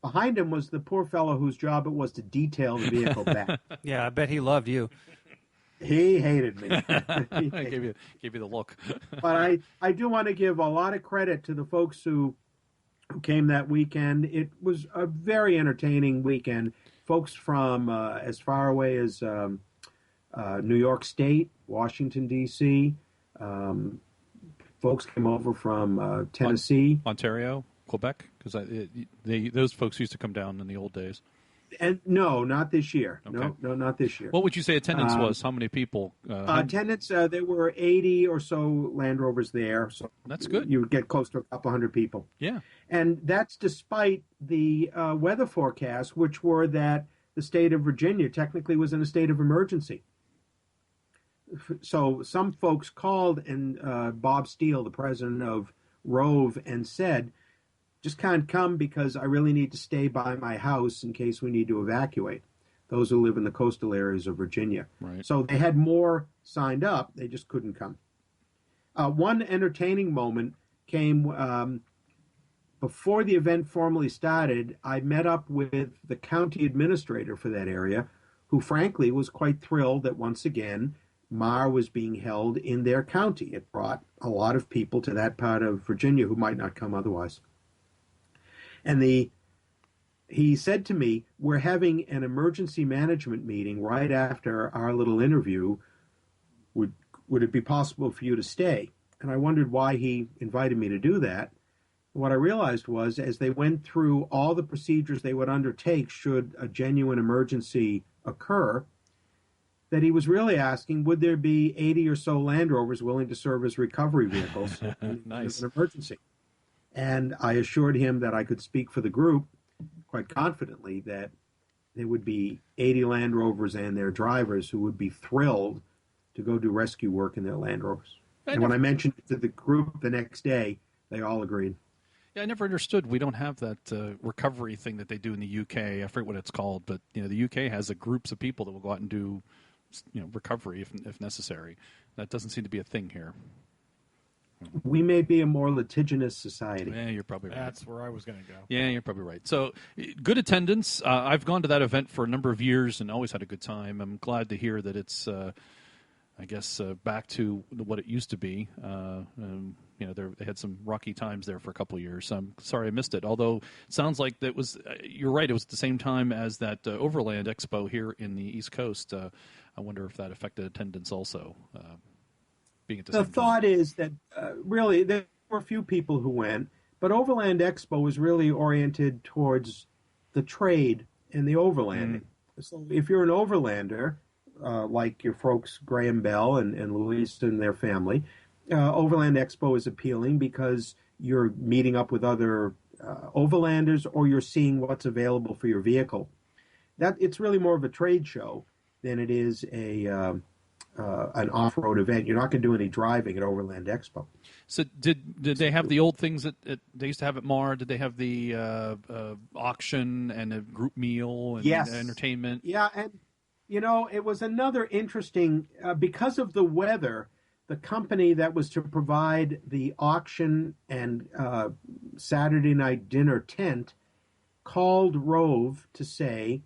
Behind him was the poor fellow whose job it was to detail the vehicle back. Yeah, I bet he loved you. He hated me. Gave you the look. But I do want to give a lot of credit to the folks who came that weekend. It was a very entertaining weekend. Folks from as far away as New York State, Washington, D.C. Folks came over from Tennessee. Ontario, Quebec, because those folks used to come down in the old days. And no, not this year. Okay. No, not this year. What would you say attendance was? How many people? Attendance, there were 80 or so Land Rovers there. So that's good. You would get close to a couple hundred people. Yeah. And that's despite the weather forecasts, which were that the state of Virginia technically was in a state of emergency. So some folks called and Bob Steele, the president of Rove, and said, "Just can't come because I really need to stay by my house in case we need to evacuate." Those who live in the coastal areas of Virginia. Right. So they had more signed up. They just couldn't come. One entertaining moment came before the event formally started. I met up with the county administrator for that area, who frankly was quite thrilled that once again MAR was being held in their county. It brought a lot of people to that part of Virginia who might not come otherwise. And he said to me, "We're having an emergency management meeting right after our little interview. Would it be possible for you to stay?" And I wondered why he invited me to do that. What I realized was, as they went through all the procedures they would undertake should a genuine emergency occur, that he was really asking, would there be 80 or so Land Rovers willing to serve as recovery vehicles Nice. in an emergency? And I assured him that I could speak for the group quite confidently that there would be 80 Land Rovers and their drivers who would be thrilled to go do rescue work in their Land Rovers. And when I mentioned it to the group the next day, they all agreed. Yeah, I never understood. We don't have that recovery thing that they do in the UK. I forget what it's called, but the UK has groups of people that will go out and do recovery if necessary. That doesn't seem to be a thing here. We may be a more litigious society. Yeah, you're probably right. That's where I was going to go. Yeah, you're probably right. So, good attendance. I've gone to that event for a number of years and always had a good time. I'm glad to hear that it's, back to what it used to be. They had some rocky times there for a couple of years. I'm sorry I missed it. Although it sounds like that was, you're right, it was at the same time as that Overland Expo here in the East Coast. I wonder if that affected attendance also. Being at the thought is that really there were a few people who went, but Overland Expo was really oriented towards the trade and the overlanding. So if you're an overlander, like your folks Graham Bell and Louise and their family, Overland Expo is appealing because you're meeting up with other overlanders or you're seeing what's available for your vehicle. It's really more of a trade show than it is an off-road event. You're not going to do any driving at Overland Expo. So did they have the old things that they used to have at MAR? Did they have the auction and a group meal and yes. entertainment? Yeah, and it was another interesting, because of the weather, the company that was to provide the auction and Saturday night dinner tent called Rove to say,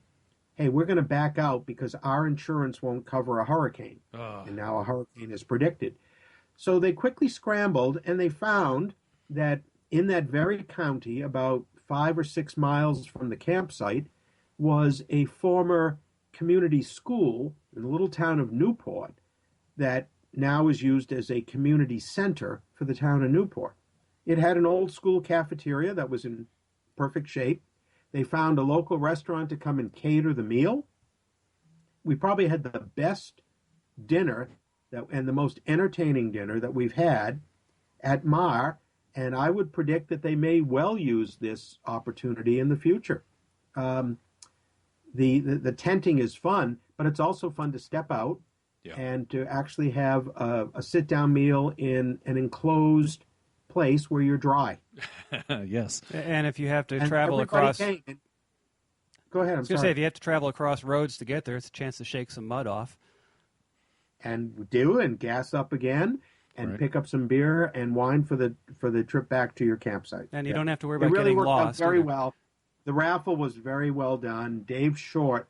"Hey, we're going to back out because our insurance won't cover a hurricane." And now a hurricane is predicted. So they quickly scrambled, and they found that in that very county, about 5 or 6 miles from the campsite, was a former community school in the little town of Newport that now is used as a community center for the town of Newport. It had an old school cafeteria that was in perfect shape. They found a local restaurant to come and cater the meal. We probably had the best dinner and the most entertaining dinner that we've had at Mar, and I would predict that they may well use this opportunity in the future. The tenting is fun, but it's also fun to step out and to actually have a sit-down meal in an enclosed place where you're dry. Yes. And if you have to travel across... Go ahead, I was going to say, if you have to travel across roads to get there, it's a chance to shake some mud off. And gas up again, and pick up some beer and wine for the trip back to your campsite. And you don't have to worry about getting getting lost. It really worked out very well. The raffle was very well done. Dave Short,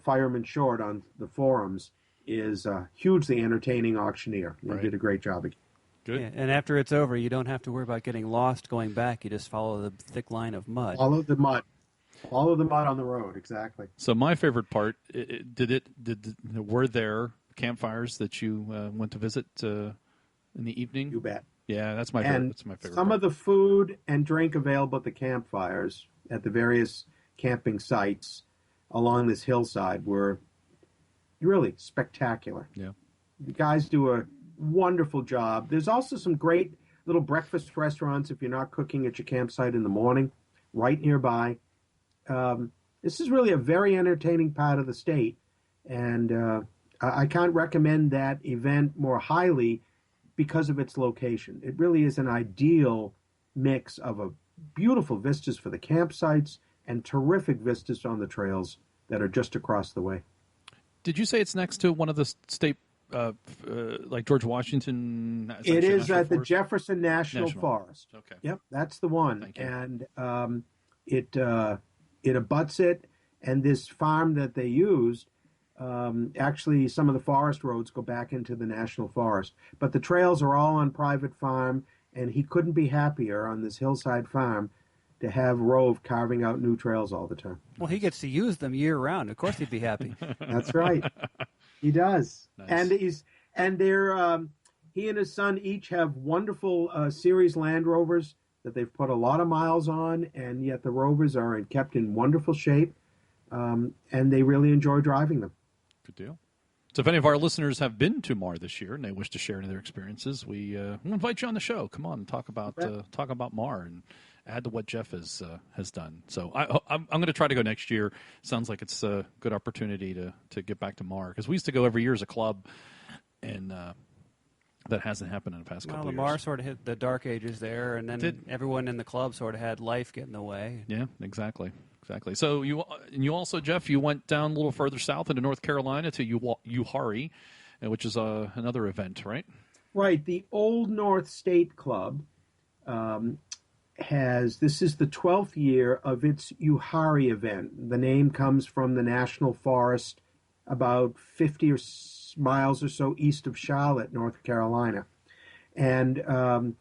Fireman Short on the forums, is a hugely entertaining auctioneer. He did a great job. Good. Yeah, and after it's over, you don't have to worry about getting lost going back. You just follow the thick line of mud. Follow the mud. Follow the mud on the road, exactly. So my favorite part, were there campfires that you went to visit in the evening? You bet. Yeah, that's my favorite. That's my favorite. Some of the food and drink available at the campfires at the various camping sites along this hillside were really spectacular. Yeah. The guys do a wonderful job. There's also some great little breakfast restaurants if you're not cooking at your campsite in the morning, right nearby. This is really a very entertaining part of the state, and I can't recommend that event more highly because of its location. It really is an ideal mix of a beautiful vistas for the campsites and terrific vistas on the trails that are just across the way. Did you say it's next to one of the state, like George Washington? It is at the Jefferson National Forest. Okay. Yep, that's the one. Thank you. And it abuts it, and this farm that they used, actually some of the forest roads go back into the National Forest. But the trails are all on private farm, and he couldn't be happier on this hillside farm to have Rove carving out new trails all the time. Well, he gets to use them year-round. Of course he'd be happy. That's right. He does. Nice. And he and his son each have wonderful series Land Rovers that they've put a lot of miles on, and yet the Rovers are kept in wonderful shape, and they really enjoy driving them. Good deal. So if any of our listeners have been to Mar this year and they wish to share any of their experiences, we invite you on the show. Come on, talk about Mar and add to what Jeff has done. So I'm going to try to go next year. Sounds like it's a good opportunity to get back to Mar, because we used to go every year as a club, and that hasn't happened in the past couple of years. Mar sort of hit the dark ages there, and then everyone in the club sort of had life get in the way. Yeah, exactly. So you also, Jeff, you went down a little further south into North Carolina to Uwharrie, which is another event, right? Right. The Old North State Club this is the 12th year of its Uwharrie event. The name comes from the National Forest about 50 miles or so east of Charlotte, North Carolina. And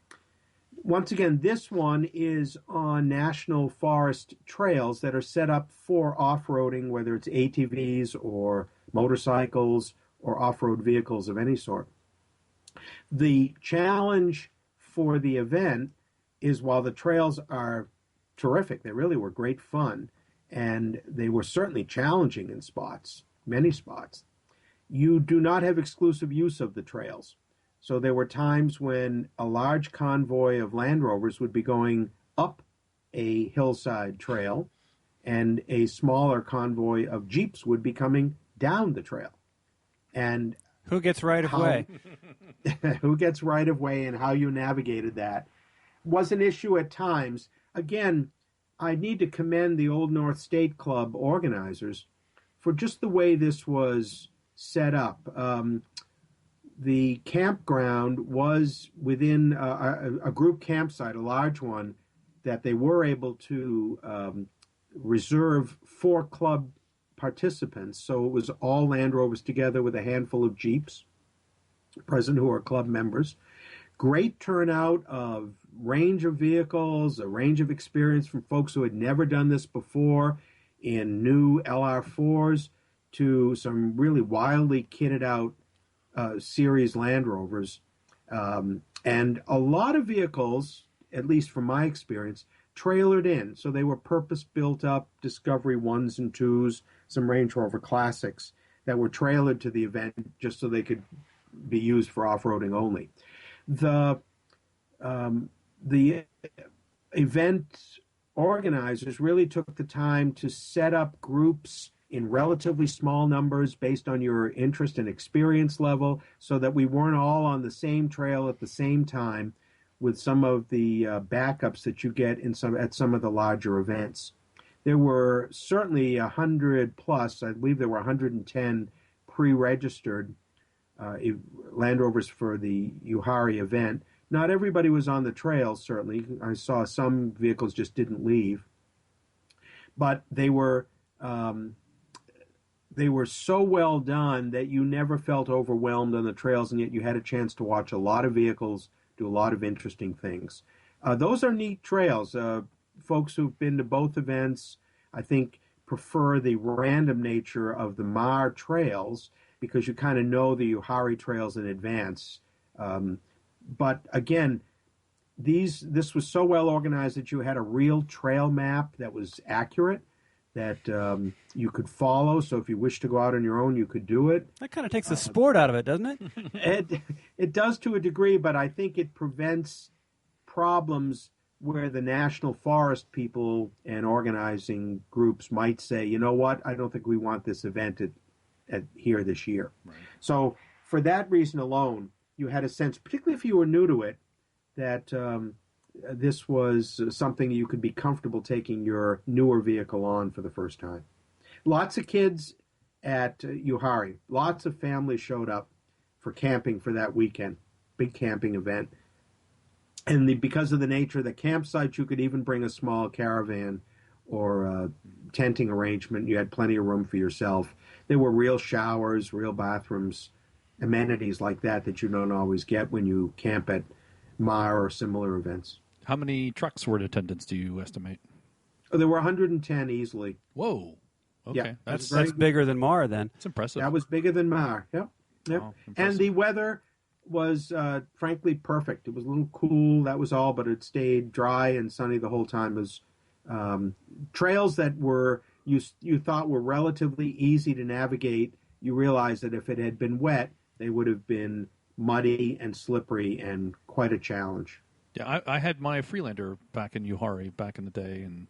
once again, this one is on National Forest trails that are set up for off-roading, whether it's ATVs or motorcycles or off-road vehicles of any sort. The challenge for the event is, while the trails are terrific, they really were great fun, and they were certainly challenging in spots, many spots, you do not have exclusive use of the trails. So there were times when a large convoy of Land Rovers would be going up a hillside trail, and a smaller convoy of Jeeps would be coming down the trail. And who gets right of way? Who gets right of way, and how you navigated that was an issue at times. Again, I need to commend the Old North State Club organizers for just the way this was set up. The campground was within a group campsite, a large one, that they were able to reserve for club participants. So it was all Land Rovers together with a handful of Jeeps present who are club members. Great turnout of range of vehicles, a range of experience from folks who had never done this before in new LR4s to some really wildly kitted out series Land Rovers. And a lot of vehicles, at least from my experience, trailered in. So they were purpose-built up Discovery 1s and 2s, some Range Rover Classics that were trailered to the event just so they could be used for off-roading only. The event organizers really took the time to set up groups in relatively small numbers based on your interest and experience level so that we weren't all on the same trail at the same time with some of the backups that you get at some of the larger events. There were certainly 100 plus, I believe there were 110 pre-registered Land Rovers for the Uhari event. Not everybody was on the trail, certainly. I saw some vehicles just didn't leave. But they were so well done that you never felt overwhelmed on the trails, and yet you had a chance to watch a lot of vehicles do a lot of interesting things. Those are neat trails. Folks who've been to both events, I think, prefer the random nature of the Mar trails because you kind of know the Uhari trails in advance. But again, this was so well organized that you had a real trail map that was accurate, that you could follow. So if you wish to go out on your own, you could do it. That kind of takes the sport out of it, doesn't it? It does to a degree, but I think it prevents problems where the national forest people and organizing groups might say, you know what, I don't think we want this event at here this year. Right. So for that reason alone, you had a sense, particularly if you were new to it, that this was something you could be comfortable taking your newer vehicle on for the first time. Lots of kids at Uhari. Lots of families showed up for camping for that weekend. Big camping event. And because of the nature of the campsite, you could even bring a small caravan or a tenting arrangement. You had plenty of room for yourself. There were real showers, real bathrooms, amenities like that you don't always get when you camp at Mar or similar events. How many trucks were in attendance, do you estimate? Oh, there were 110 easily. Whoa. Okay. Yeah, that's bigger than Mar, then. It's impressive. That was bigger than Mar. Yep. Wow, and the weather was frankly perfect. It was a little cool, that was all, but it stayed dry and sunny the whole time. It was trails that were you thought were relatively easy to navigate. You realized that if it had been wet, they would have been muddy and slippery and quite a challenge. Yeah, I had my Freelander back in Uhari back in the day, and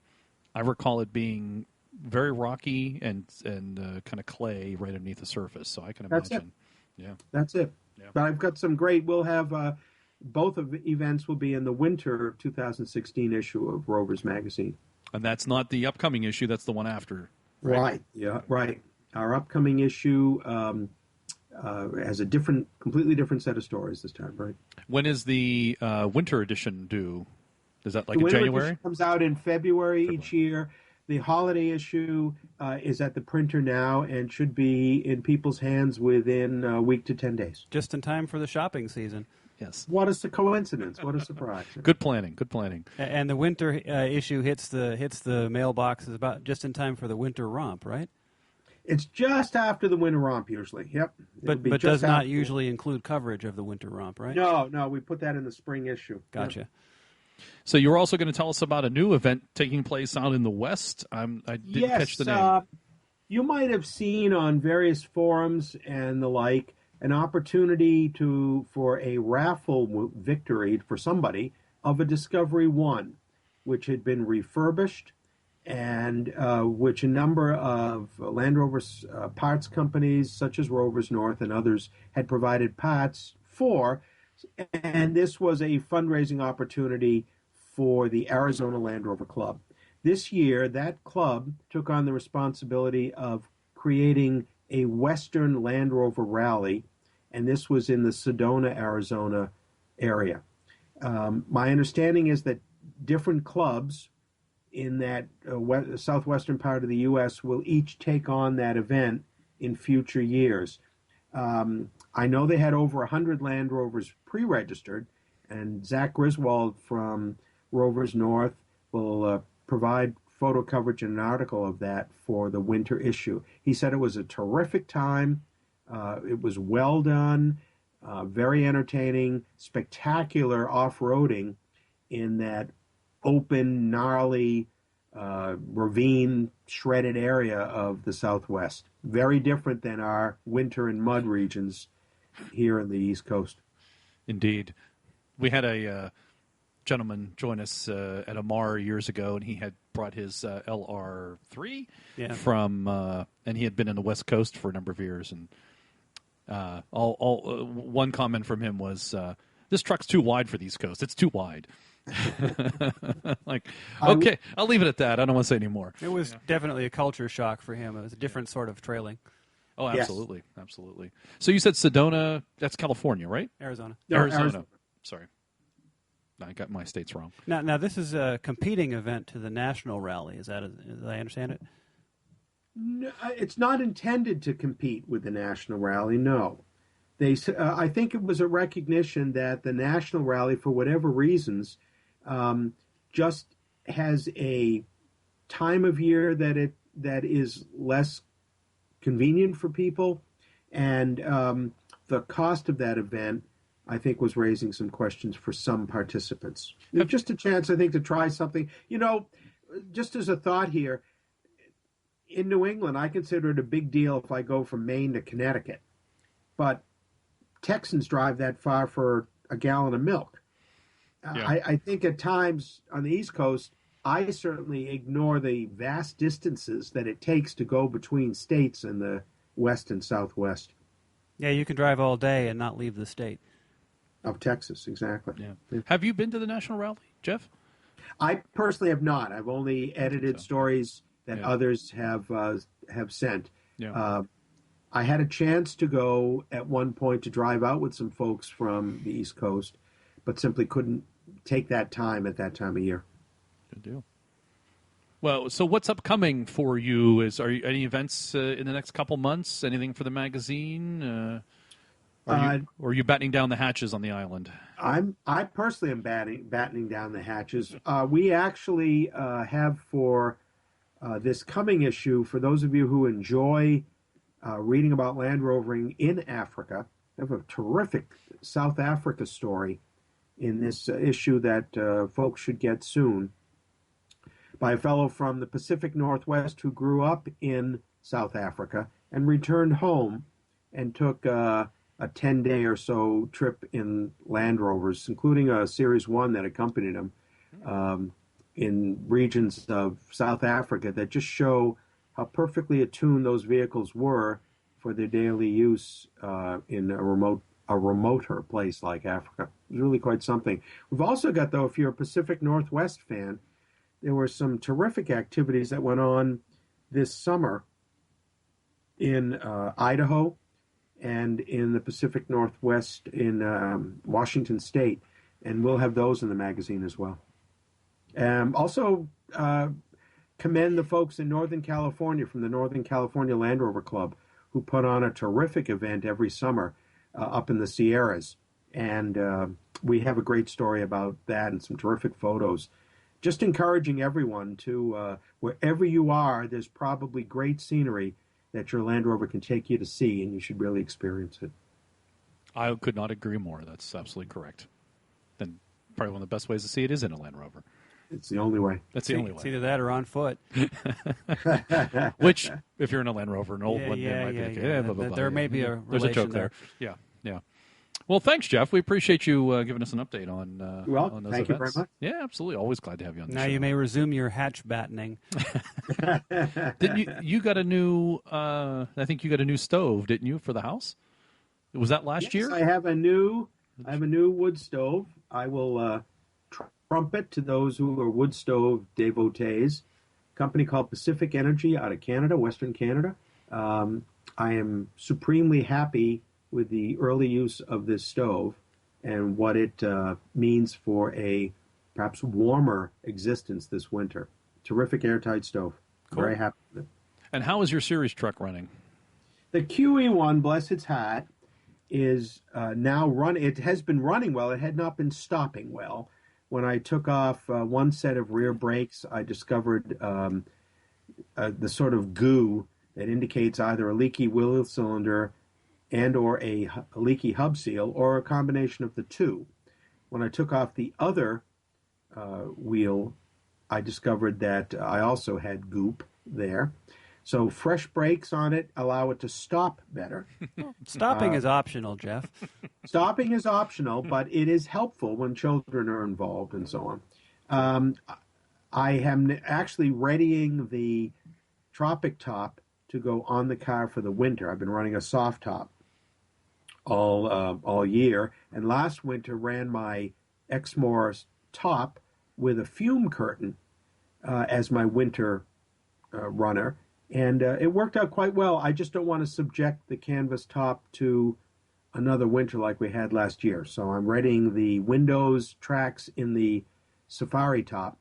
I recall it being very rocky and kind of clay right underneath the surface. So I can imagine. That's it. Yeah, that's it. Yeah. But I've got some great. We'll have both of the events will be in the winter 2016 issue of Rovers magazine. And that's not the upcoming issue. That's the one after. Right. Yeah. Right. Our upcoming issue has a completely different set of stories this time. Right. When is the winter edition due? Is that like in January? The winter comes out in February each year. The holiday issue is at the printer now and should be in people's hands within a week to 10 days. Just in time for the shopping season. Yes. What a coincidence. What a surprise. Good planning. Good planning. And the winter issue hits the mailboxes about just in time for the winter romp, right? It's just after the winter romp usually. Yep. But does not usually include coverage of the winter romp, right? No, we put that in the spring issue. Gotcha. Yep. So you're also going to tell us about a new event taking place out in the West. I didn't catch the name. You might have seen on various forums and the like an opportunity for a raffle victory for somebody of a Discovery 1, which had been refurbished and which a number of Land Rover parts companies such as Rovers North and others had provided parts for. And this was a fundraising opportunity for the Arizona Land Rover Club. This year, that club took on the responsibility of creating a Western Land Rover rally, and this was in the Sedona, Arizona area. My understanding is that different clubs in that southwestern part of the U.S. will each take on that event in future years. I know they had over 100 Land Rovers pre-registered, and Zach Griswold from Rovers North will provide photo coverage and an article of that for the winter issue. He said it was a terrific time. It was well done, very entertaining, spectacular off-roading in that open, gnarly, ravine shredded area of the Southwest. Very different than our winter and mud regions here in the East Coast. Indeed. We had a gentleman join us at Amar years ago, and he had brought his LR3 from, and he had been in the West Coast for a number of years. And one comment from him was, "This truck's too wide for the East Coast. It's too wide." Like, okay, I'll leave it at that. I don't want to say any more. It was definitely a culture shock for him. It was a different sort of trailing. Oh, absolutely, absolutely. So you said Sedona, that's California, right? Arizona. Arizona. Sorry. I got my states wrong. Now this is a competing event to the National Rally. As I understand it? No, it's not intended to compete with the National Rally, no. I think it was a recognition that the National Rally, for whatever reasons, just has a time of year that is less convenient for people, and the cost of that event, I think, was raising some questions for some participants. Just a chance, I think, to try something. Just as a thought here, in New England, I consider it a big deal if I go from Maine to Connecticut, but Texans drive that far for a gallon of milk. I think at times on the East Coast, I certainly ignore the vast distances that it takes to go between states in the West and Southwest. Yeah, you can drive all day and not leave the state. Of Texas, exactly. Yeah. Have you been to the National Rally, Jeff? I personally have not. I've only edited stories that others have sent. Yeah. I had a chance to go at one point to drive out with some folks from the East Coast, but simply couldn't take that time at that time of year. Good deal. Well, so what's upcoming for you? Are you any events in the next couple months? Anything for the magazine? Or are you battening down the hatches on the island? I personally am battening down the hatches. We actually have for this coming issue, for those of you who enjoy reading about Land Rovering in Africa, we have a terrific South Africa story in this issue that folks should get soon, by a fellow from the Pacific Northwest who grew up in South Africa and returned home and took a 10-day or so trip in Land Rovers, including a Series 1 that accompanied him in regions of South Africa that just show how perfectly attuned those vehicles were for their daily use in a remoter place like Africa. It was really quite something. We've also got, though, if you're a Pacific Northwest fan, there were some terrific activities that went on this summer in Idaho and in the Pacific Northwest in Washington State, and we'll have those in the magazine as well. Also, commend the folks in Northern California from the Northern California Land Rover Club, who put on a terrific event every summer up in the Sierras. And we have a great story about that and some terrific photos. Just encouraging everyone to, wherever you are, there's probably great scenery that your Land Rover can take you to see, and you should really experience it. I could not agree more. That's absolutely correct. And probably one of the best ways to see it is in a Land Rover. It's the only way. That's the only way. It's either that or on foot. Which, if you're in a Land Rover, an old one, there may be a there's a joke there. Yeah. Well, thanks, Jeff. We appreciate you giving us an update on those thank events. You very much. Yeah, absolutely. Always glad to have you on the show. Now you may resume your hatch battening. Didn't you got a new? I think you got a new stove, didn't you, for the house? Was that last year? I have a new wood stove. I will trumpet to those who are wood stove devotees. A company called Pacific Energy out of Canada, Western Canada. I am supremely happy with the early use of this stove and what it means for a perhaps warmer existence this winter. Terrific airtight stove. Cool. Very happy with it. And how is your series truck running? The QE1, bless its heart, is now running. It has been running well. It had not been stopping well. When I took off one set of rear brakes, I discovered the sort of goo that indicates either a leaky wheel cylinder and or a leaky hub seal, or a combination of the two. When I took off the other wheel, I discovered that I also had goop there. So fresh brakes on it allow it to stop better. Stopping is optional, Jeff. Stopping is optional, but it is helpful when children are involved and so on. I am actually readying the Tropic Top to go on the car for the winter. I've been running a soft top all year, and last winter ran my Exmoor top with a fume curtain as my winter runner, and it worked out quite well. I just don't want to subject the canvas top to another winter like we had last year, so I'm readying the windows tracks in the Safari top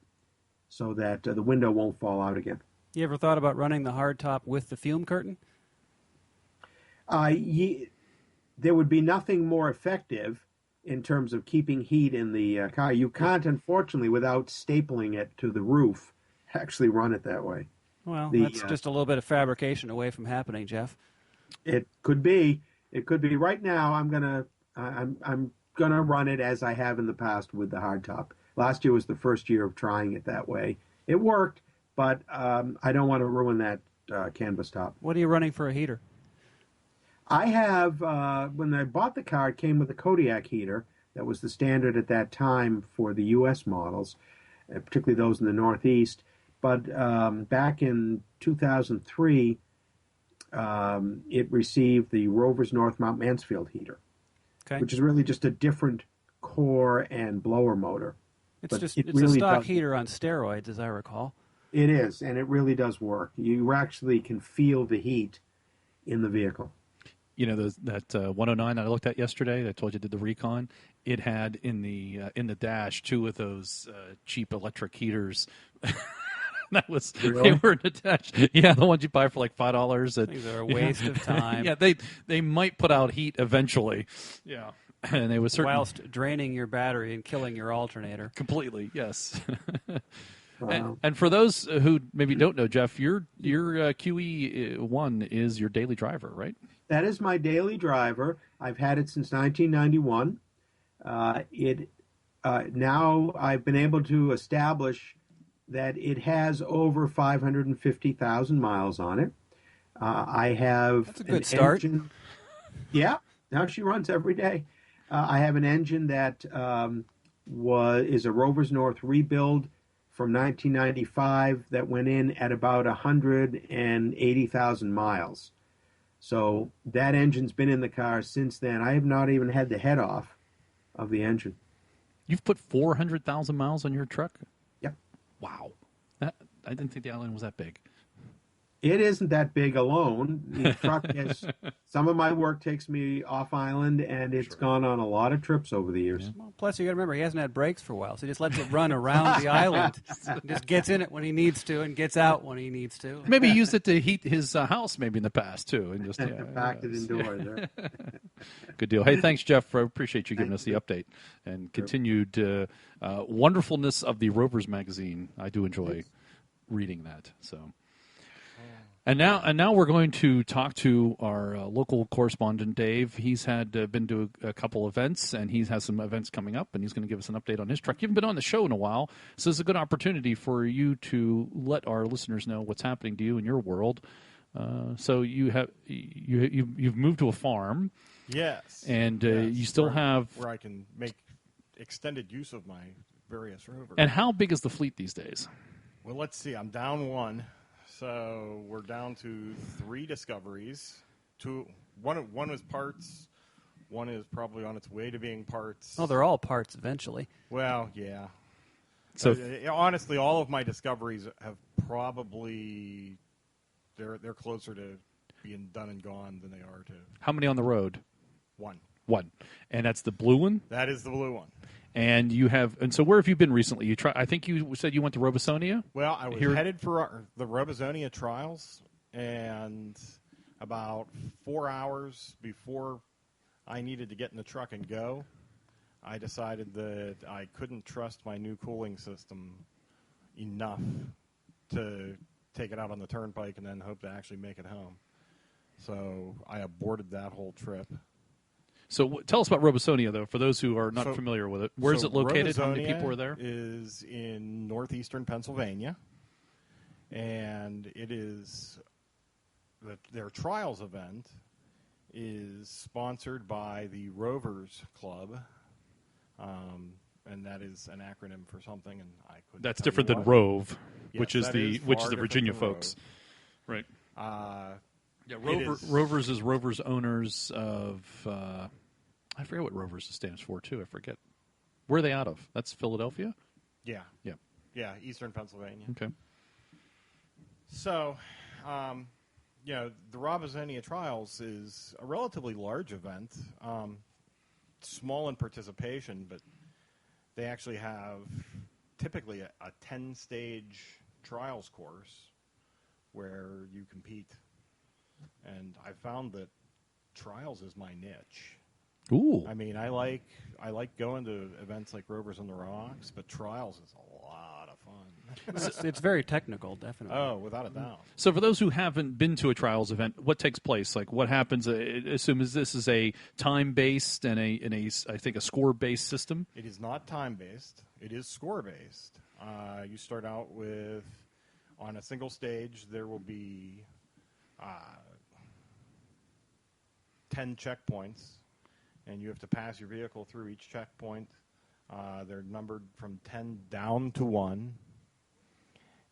so that the window won't fall out again. You ever thought about running the hard top with the fume curtain? There would be nothing more effective in terms of keeping heat in the car. You can't, unfortunately, without stapling it to the roof, actually run it that way. Well, that's just a little bit of fabrication away from happening, Jeff. It could be. It could be. Right now, I'm gonna run it as I have in the past with the hardtop. Last year was the first year of trying it that way. It worked, but I don't want to ruin that canvas top. What are you running for a heater? I have, when I bought the car, it came with a Kodiak heater. That was the standard at that time for the U.S. models, particularly those in the Northeast. But back in 2003, it received the Rovers North Mount Mansfield heater, which is really just a different core and blower motor. It's a stock heater on steroids, as I recall. It is, and it really does work. You actually can feel the heat in the vehicle. You know, that 109 that I looked at yesterday that I told you did the recon, it had in the dash 2 of those cheap electric heaters. That was really? They were in the dash. Yeah, the ones you buy for like $5. These are a waste of time. Yeah, they might put out heat eventually. Yeah. And they was whilst draining your battery and killing your alternator. Completely, yes. Wow. And for those who maybe don't know, Jeff, your QE1 is your daily driver, right? That is my daily driver. I've had it since 1991. Now I've been able to establish that it has over 550,000 miles on it. I have That's a good start. Engine. Yeah, now she runs every day. I have an engine that is a Rovers North rebuild from 1995 that went in at about 180,000 miles. So that engine's been in the car since then. I have not even had the head off of the engine. You've put 400,000 miles on your truck? Yep. Wow. I didn't think the island was that big. It isn't that big alone. The truck has some of my work takes me off island, and it's gone on a lot of trips over the years. Yeah. Well, plus, you got to remember, he hasn't had brakes for a while, so he just lets it run around the island. Just gets in it when he needs to and gets out when he needs to. Maybe he used it to heat his house maybe in the past, too. And just packed it indoors. Good deal. Hey, thanks, Jeff. I appreciate you giving us the update and continued wonderfulness of the Rovers magazine. I do enjoy reading that. So. And now we're going to talk to our local correspondent, Dave. He's had been to a couple events, and he has some events coming up, and he's going to give us an update on his truck. You haven't been on the show in a while, so this is a good opportunity for you to let our listeners know what's happening to you in your world. So you've moved to a farm. Yes. And you still have... Where I can make extended use of my various Rovers. And how big is the fleet these days? Well, let's see. I'm down one. So we're down to 3 discoveries. One was parts. One is probably on its way to being parts. Oh, they're all parts eventually. Well, yeah. So honestly, all of my discoveries have probably they're closer to being done and gone than they are to. How many on the road? One. And that's the blue one? That is the blue one. And so where have you been recently? I think you said you went to Robesonia? Well, I was headed for the Robesonia trials, and about 4 hours before I needed to get in the truck and go, I decided that I couldn't trust my new cooling system enough to take it out on the turnpike and then hope to actually make it home. So I aborted that whole trip. So tell us about Robesonia, though, for those who are not familiar with it. Where is it located? How many people are there? Is in northeastern Pennsylvania, and it is their trials event is sponsored by the Rovers Club, and that is an acronym for something. And I couldn't. That's different than Rove, which is the Virginia folks, right? Yeah, Rovers is Rovers owners of. I forget what Rovers stands for too. I forget. Where are they out of? That's Philadelphia. Yeah. Yeah. Yeah, eastern Pennsylvania. Okay. So, the Robesonia Trials is a relatively large event, small in participation, but they actually have typically a 10-stage trials course where you compete. And I found that trials is my niche. Ooh. I mean, I like going to events like Rovers on the Rocks, but trials is a lot of fun. It's very technical, definitely. Oh, without a doubt. So for those who haven't been to a trials event, what takes place? Like, what happens? Assume this is a time-based and I think a score-based system? It is not time-based. It is score-based. You start out with, on a single stage, there will be 10 checkpoints, and you have to pass your vehicle through each checkpoint. They're numbered from 10 down to 1,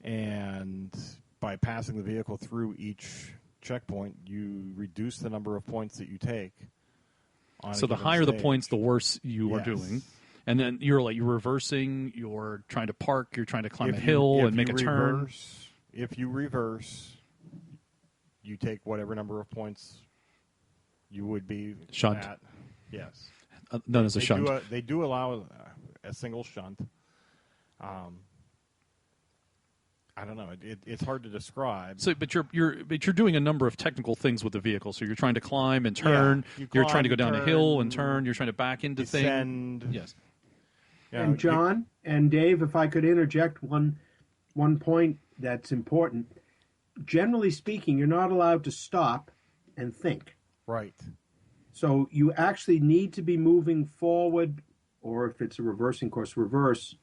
and by passing the vehicle through each checkpoint, you reduce the number of points that you take. So the higher the points, the worse you are doing. And then you're reversing, you're trying to park, you're trying to climb a hill and make a turn. If you reverse, you take whatever number of points you would be shunt. At. Yes. Known as a shunt. They do allow a single shunt. I don't know. It's hard to describe. So, but you're doing a number of technical things with the vehicle. So you're trying to climb and turn. Yeah, you're trying to go down a hill and turn. You're trying to back into things. Yes. Yeah, and John and Dave, if I could interject one point that's important. Generally speaking, you're not allowed to stop and think. Right. So you actually need to be moving forward, or if it's a reversing course, reverse.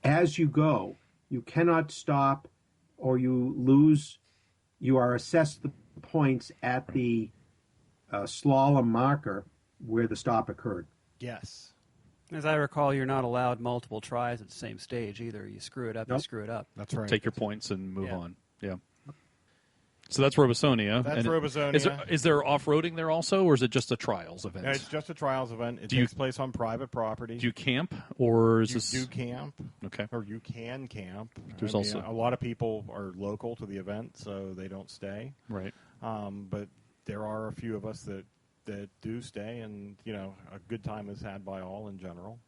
As you go, you cannot stop, or you lose. You are assessed the points at the slalom marker where the stop occurred. Yes. As I recall, you're not allowed multiple tries at the same stage either. You screw it up, Nope. you screw it up. That's right. Take your points and move on. Yeah. So that's Robesonia. That's Robesonia. Is there off-roading there also, or is it just a trials event? No, it's just a trials event. It takes place on private property. Do you camp, or is you do camp? Okay. Or you can camp. There's also a lot of people are local to the event, so they don't stay. Right. But there are a few of us that do stay, and a good time is had by all in general.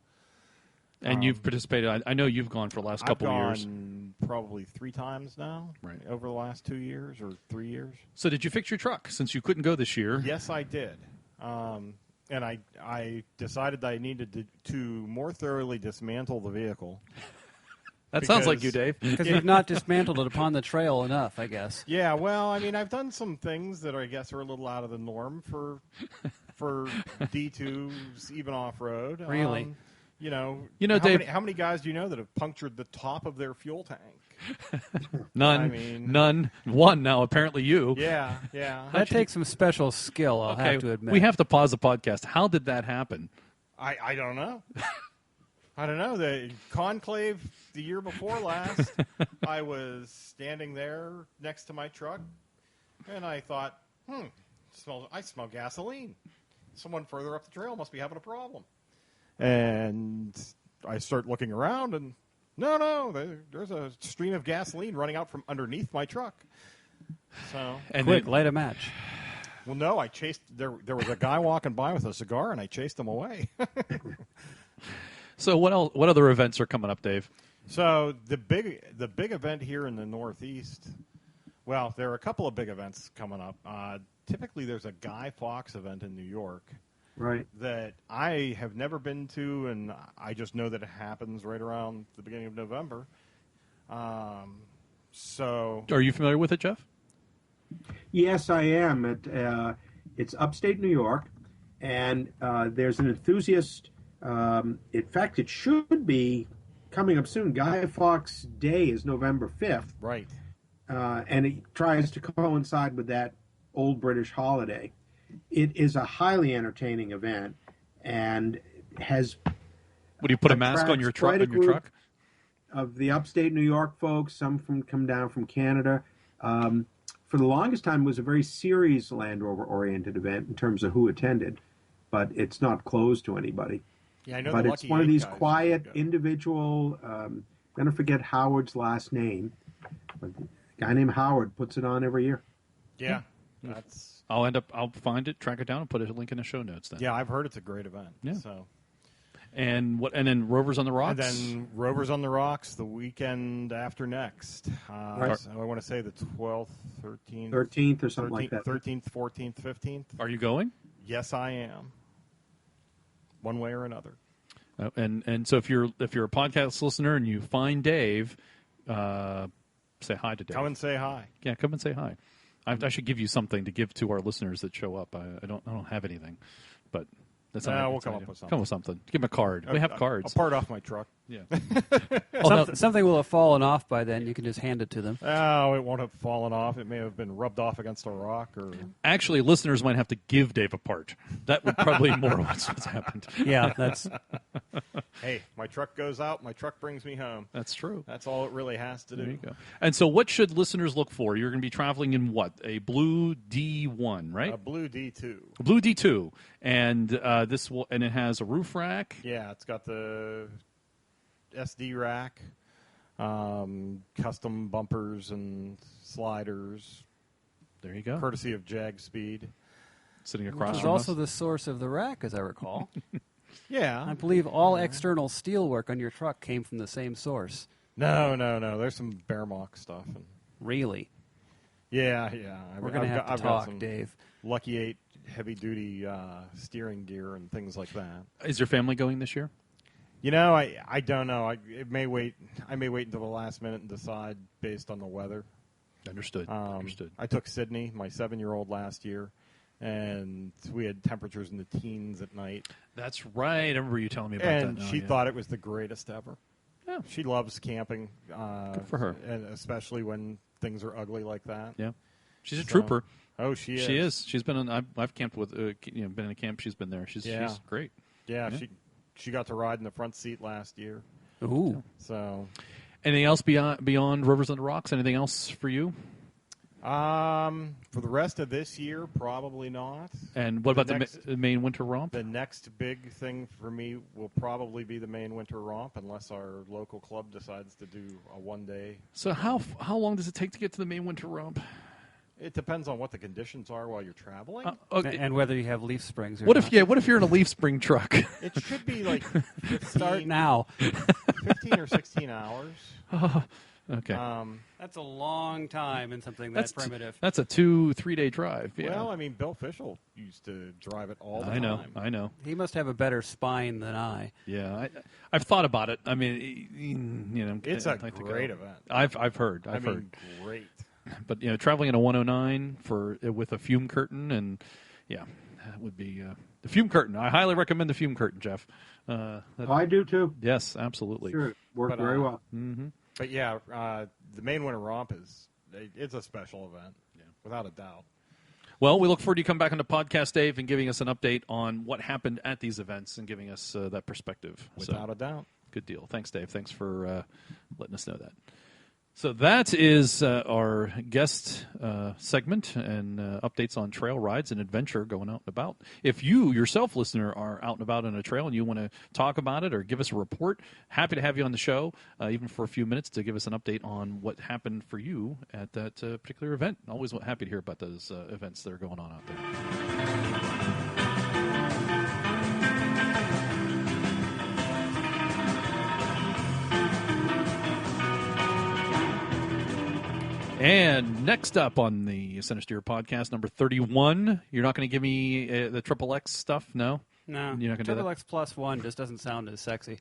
And you've participated. I know you've gone for the last couple of years. I've gone probably 3 times now, right, over the last 2 years or 3 years. So did you fix your truck since you couldn't go this year? Yes, I did. And I decided that I needed to more thoroughly dismantle the vehicle. That sounds like you, Dave. Because you've not dismantled it upon the trail enough, I guess. Yeah, well, I mean, I've done some things that I guess are a little out of the norm for D2s, even off-road. Really? Dave, how many guys do you know that have punctured the top of their fuel tank? None. I mean, none. One now, apparently you. Yeah. That takes some special skill, I'll have to admit. We have to pause the podcast. How did that happen? I don't know. I don't know. The conclave the year before last, I was standing there next to my truck, and I thought, I smell gasoline. Someone further up the trail must be having a problem. And I start looking around, and no, there's a stream of gasoline running out from underneath my truck. So, quick, light a match. Well, no, I chased. There was a guy walking by with a cigar, and I chased him away. So what else? What other events are coming up, Dave? So the big event here in the Northeast. Well, there are a couple of big events coming up. Typically, there's a Guy Fawkes event in New York. Right. That I have never been to, and I just know that it happens right around the beginning of November. So, are you familiar with it, Jeff? Yes, I am. It's upstate New York, and there's an enthusiast. In fact, it should be coming up soon. Guy Fawkes Day is November 5th. Right. And it tries to coincide with that old British holiday. It is a highly entertaining event and has. Would you put a mask on your truck? Of the upstate New York folks, some come down from Canada. For the longest time, it was a very serious Land Rover-oriented event in terms of who attended, but it's not closed to anybody. Yeah, I know. But the it's Lucky one of Eight these guys quiet, go. individual. I'm going to forget Howard's last name. But a guy named Howard puts it on every year. Yeah, that's. I'll find it, track it down, and put a link in the show notes. Then. Yeah, I've heard it's a great event. Yeah. So. And then Rovers on the Rocks. And then Rovers on the Rocks the weekend after next. Right. So I want to say the 12th, 13th. 13th or something like that. 13th, 14th, 15th. Are you going? Yes, I am. One way or another. And so if you're a podcast listener and you find Dave, say hi to Dave. Come and say hi. Yeah, come and say hi. I should give you something to give to our listeners that show up. I don't have anything, but that's not. We'll come up with something. Come with something. Give them a card. We have cards. I'll part off my truck. Yeah. Something will have fallen off by then. You can just hand it to them. Oh, it won't have fallen off. It may have been rubbed off against a rock or. Actually, listeners might have to give Dave a part. That would probably more what's happened. Yeah, that's. Hey, my truck goes out. My truck brings me home. That's true. That's all it really has to do. There you go. And so, what should listeners look for? You're going to be traveling in what? A blue D1, right? A blue D2. A blue D2, and it has a roof rack. Yeah, it's got the SD rack, custom bumpers and sliders. There you go. Courtesy of Jag Speed. Sitting across Which is from also us. the source of the rack, as I recall. Yeah. I believe all external steel work on your truck came from the same source. No. There's some Bearmock stuff. And Really? yeah. We're going to have to I've got talk, some Dave. Lucky 8 heavy-duty steering gear and things like that. Is your family going this year? You know, I don't know. I may wait until the last minute and decide based on the weather. Understood. I took Sydney, my 7-year-old, last year, and we had temperatures in the teens at night. That's right. I remember you telling me about And that. she thought it was the greatest ever. Yeah. She loves camping. Good for her. And especially when things are ugly like that. Yeah. She's a trooper. Oh, she is. She is. She's been on. I've camped with. Been in a camp. She's been there. She's great. Yeah, she got to ride in the front seat last year. Ooh. So, anything else beyond Rovers on the Rocks? Anything else for you? for the rest of this year, probably not. And what about the main winter romp? The next big thing for me will probably be the main winter romp, unless our local club decides to do a one-day. So how long does it take to get to the main winter romp? It depends on what the conditions are while you're traveling. Okay. And whether you have leaf springs or What not. if you're in a leaf spring truck? It should be like 15, Start now. 15 or 16 hours. Okay. That's a long time in something that primitive. That's a 2-3 day drive. Yeah. Well, I mean, Bill Fischel used to drive it all the time. I know. He must have a better spine than I. Yeah, I've thought about it. I mean, It's a great event. I've heard. I mean, great. But traveling in a 109 with a fume curtain, and that would be the fume curtain. I highly recommend the fume curtain, Jeff. I do too. Yes, absolutely. Sure, worked very well. Mm-hmm. But the main winter romp it's a special event, without a doubt. Well, we look forward to you coming back on the podcast, Dave, and giving us an update on what happened at these events and giving us that perspective. Without a doubt. Good deal. Thanks, Dave. Thanks for letting us know that. So that is our guest segment and updates on trail rides and adventure going out and about. If you yourself, listener, are out and about on a trail and you want to talk about it or give us a report, happy to have you on the show, even for a few minutes to give us an update on what happened for you at that particular event. Always happy to hear about those events that are going on out there. And next up on the Centresteer podcast, number 31, you're not going to give me the Triple X stuff, no? No. You're not going to do that? Triple X plus one just doesn't sound as sexy.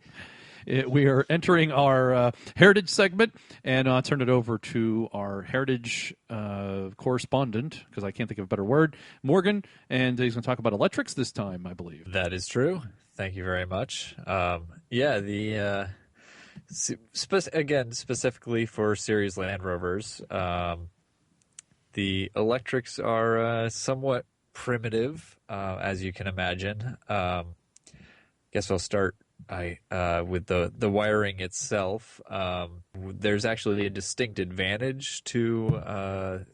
We are entering our Heritage segment, and I'll turn it over to our Heritage correspondent, because I can't think of a better word, Morgan, and he's going to talk about electrics this time, I believe. That is true. Thank you very much. Specifically for Series Land Rovers, the electrics are somewhat primitive, as you can imagine. Guess I'll start with the wiring itself. There's actually a distinct advantage to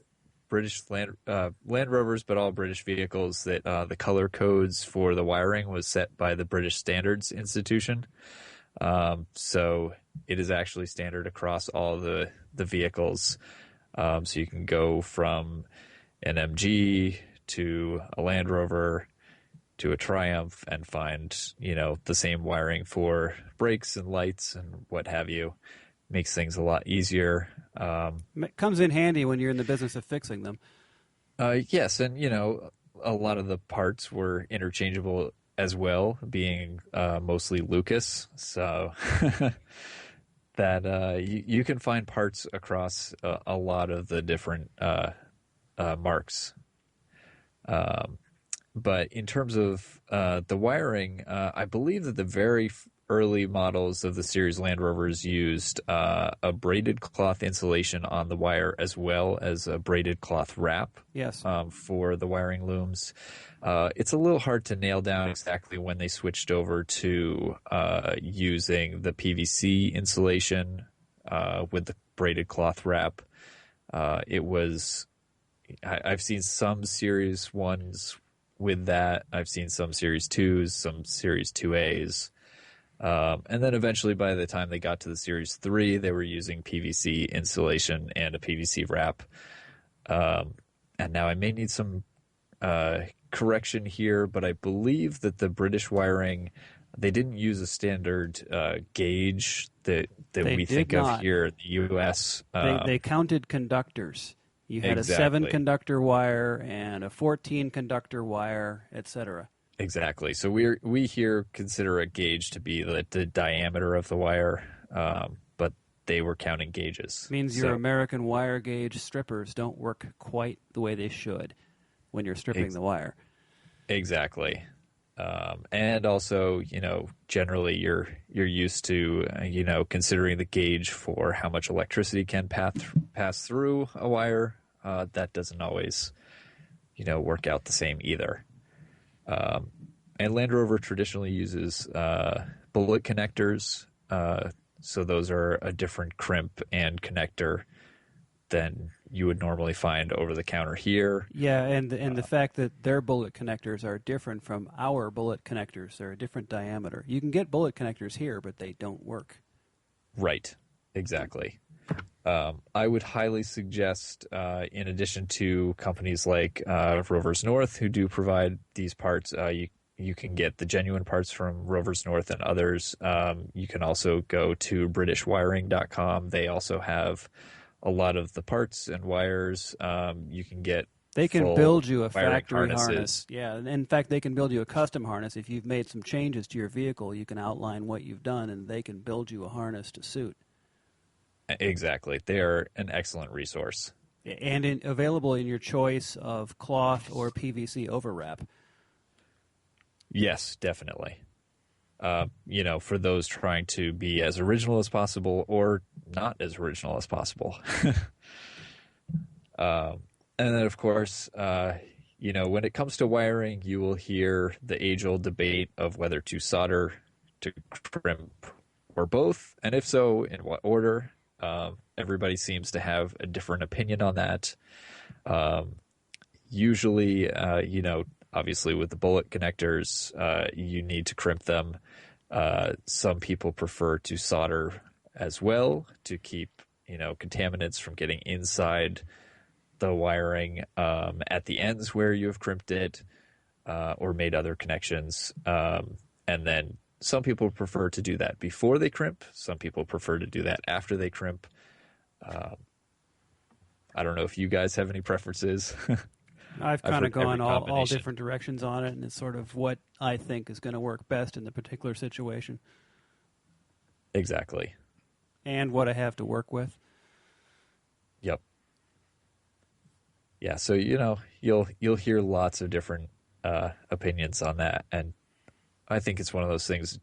British Land Rovers, but all British vehicles, that the color codes for the wiring was set by the British Standards Institution. So it is actually standard across all the vehicles. So you can go from an MG to a Land Rover to a Triumph and find, the same wiring for brakes and lights and what have you. Makes things a lot easier. It comes in handy when you're in the business of fixing them. Yes, and, a lot of the parts were interchangeable as well, being mostly Lucas. So that you can find parts across a lot of the different marks. But in terms of the wiring, I believe that the very early models of the series Land Rovers used a braided cloth insulation on the wire, as well as a braided cloth wrap. Yes. For the wiring looms. It's a little hard to nail down exactly when they switched over to using the PVC insulation with the braided cloth wrap. I've seen some Series 1s with that. I've seen some Series 2s, some Series 2As. And then eventually, by the time they got to the Series 3, they were using PVC insulation and a PVC wrap. And now I may need some correction here, but I believe that the British wiring, they didn't use a standard gauge that we think of here in the U.S. They counted conductors. You had a 7-conductor wire and a 14-conductor wire, etc. Exactly. So we here consider a gauge to be the diameter of the wire, but they were counting gauges. Means your American wire gauge strippers don't work quite the way they should when you're stripping the wire. Exactly. And also, generally you're used to, considering the gauge for how much electricity can pass through a wire. That doesn't always, work out the same either. And Land Rover traditionally uses bullet connectors. So those are a different crimp and connector than you would normally find over the counter here. Yeah, and the fact that their bullet connectors are different from our bullet connectors. They're a different diameter. You can get bullet connectors here, but they don't work. Right, exactly. I would highly suggest, in addition to companies like Rovers North, who do provide these parts, you can get the genuine parts from Rovers North and others. You can also go to BritishWiring.com. They also have a lot of the parts and wires. You can get They can build you a factory harnesses. harness. Yeah, and in fact, they can build you a custom harness. If you've made some changes to your vehicle, you can outline what you've done, and they can build you a harness to suit. Exactly. They are an excellent resource. And available in your choice of cloth or PVC overwrap. Yes, definitely. For those trying to be as original as possible or not as original as possible. And then, of course, when it comes to wiring, you will hear the age-old debate of whether to solder, to crimp, or both, and if so, in what order. Everybody seems to have a different opinion on that. Usually, obviously with the bullet connectors, you need to crimp them. Some people prefer to solder as well to keep, contaminants from getting inside the wiring at the ends where you have crimped it or made other connections. And then some people prefer to do that before they crimp. Some people prefer to do that after they crimp. I don't know if you guys have any preferences. I've kind of gone all different directions on it, and it's sort of what I think is going to work best in the particular situation. Exactly. And what I have to work with. Yep. Yeah, so you'll hear lots of different opinions on that, and I think it's one of those things: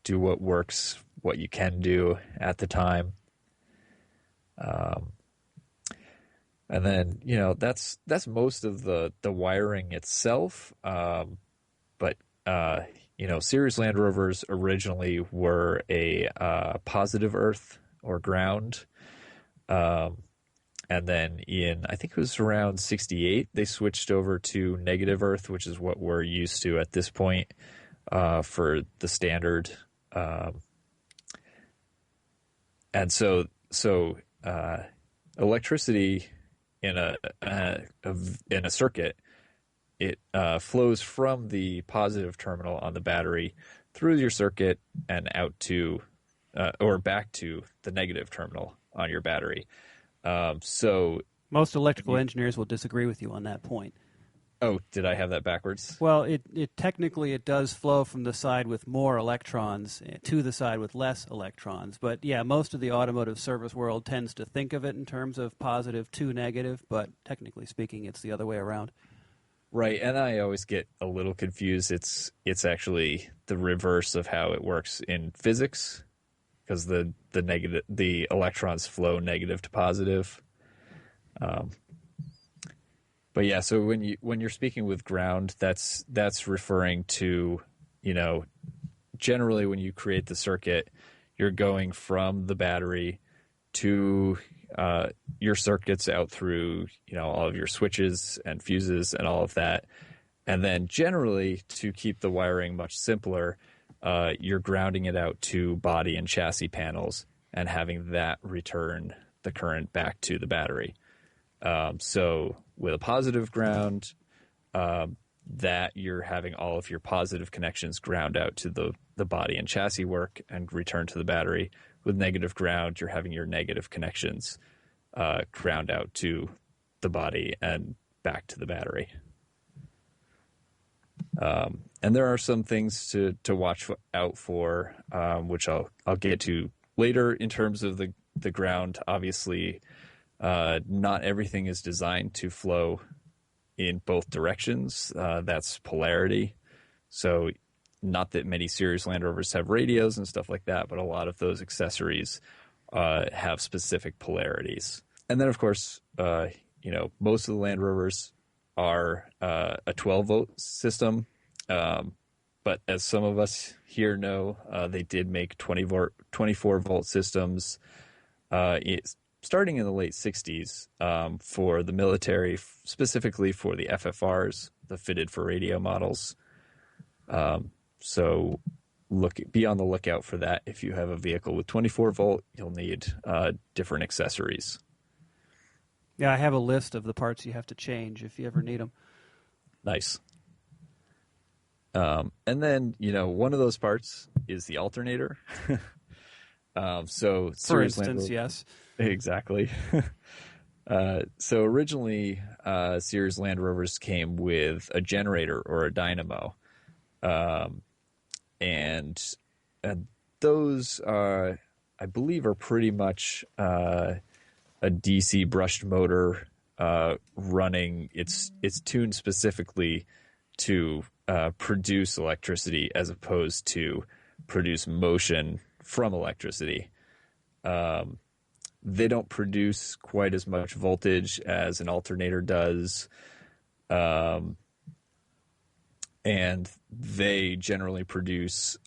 do what works, what you can do at the time, and then that's most of the wiring itself. But Series Land Rovers originally were a positive earth or ground. And then I think it was around 68, they switched over to negative earth, which is what we're used to at this point for the standard. And so electricity in a circuit, it flows from the positive terminal on the battery through your circuit and out to or back to the negative terminal on your battery. So most electrical engineers will disagree with you on that point. Oh, did I have that backwards? Well, it technically it does flow from the side with more electrons to the side with less electrons. But yeah, most of the automotive service world tends to think of it in terms of positive to negative, but technically speaking, it's the other way around. Right, and I always get a little confused. It's actually the reverse of how it works in physics, because the electrons flow negative to positive. But yeah, so when you're speaking with ground, that's referring to, generally when you create the circuit, you're going from the battery to your circuits out through, all of your switches and fuses and all of that. And then generally, to keep the wiring much simpler, you're grounding it out to body and chassis panels and having that return the current back to the battery. So with a positive ground, that you're having all of your positive connections ground out to the body and chassis work and return to the battery. With negative ground, you're having your negative connections ground out to the body and back to the battery. And there are some things to watch out for, which I'll get to later in terms of the ground. Obviously, not everything is designed to flow in both directions. That's polarity. So not that many Series Land Rovers have radios and stuff like that, but a lot of those accessories have specific polarities. And then, of course, most of the Land Rovers are a 12-volt system. But as some of us here know, they did make 24-volt systems starting in the late 60s for the military, specifically for the FFRs, the fitted for radio models. So be on the lookout for that. If you have a vehicle with 24-volt, you'll need different accessories. Yeah, I have a list of the parts you have to change if you ever need them. Nice. And then, one of those parts is the alternator. So for instance, yes. Exactly. So originally, Series Land Rovers came with a generator or a dynamo. And those, I believe, are pretty much a DC brushed motor running. It's tuned specifically to produce electricity as opposed to produce motion from electricity. They don't produce quite as much voltage as an alternator does. And they generally produce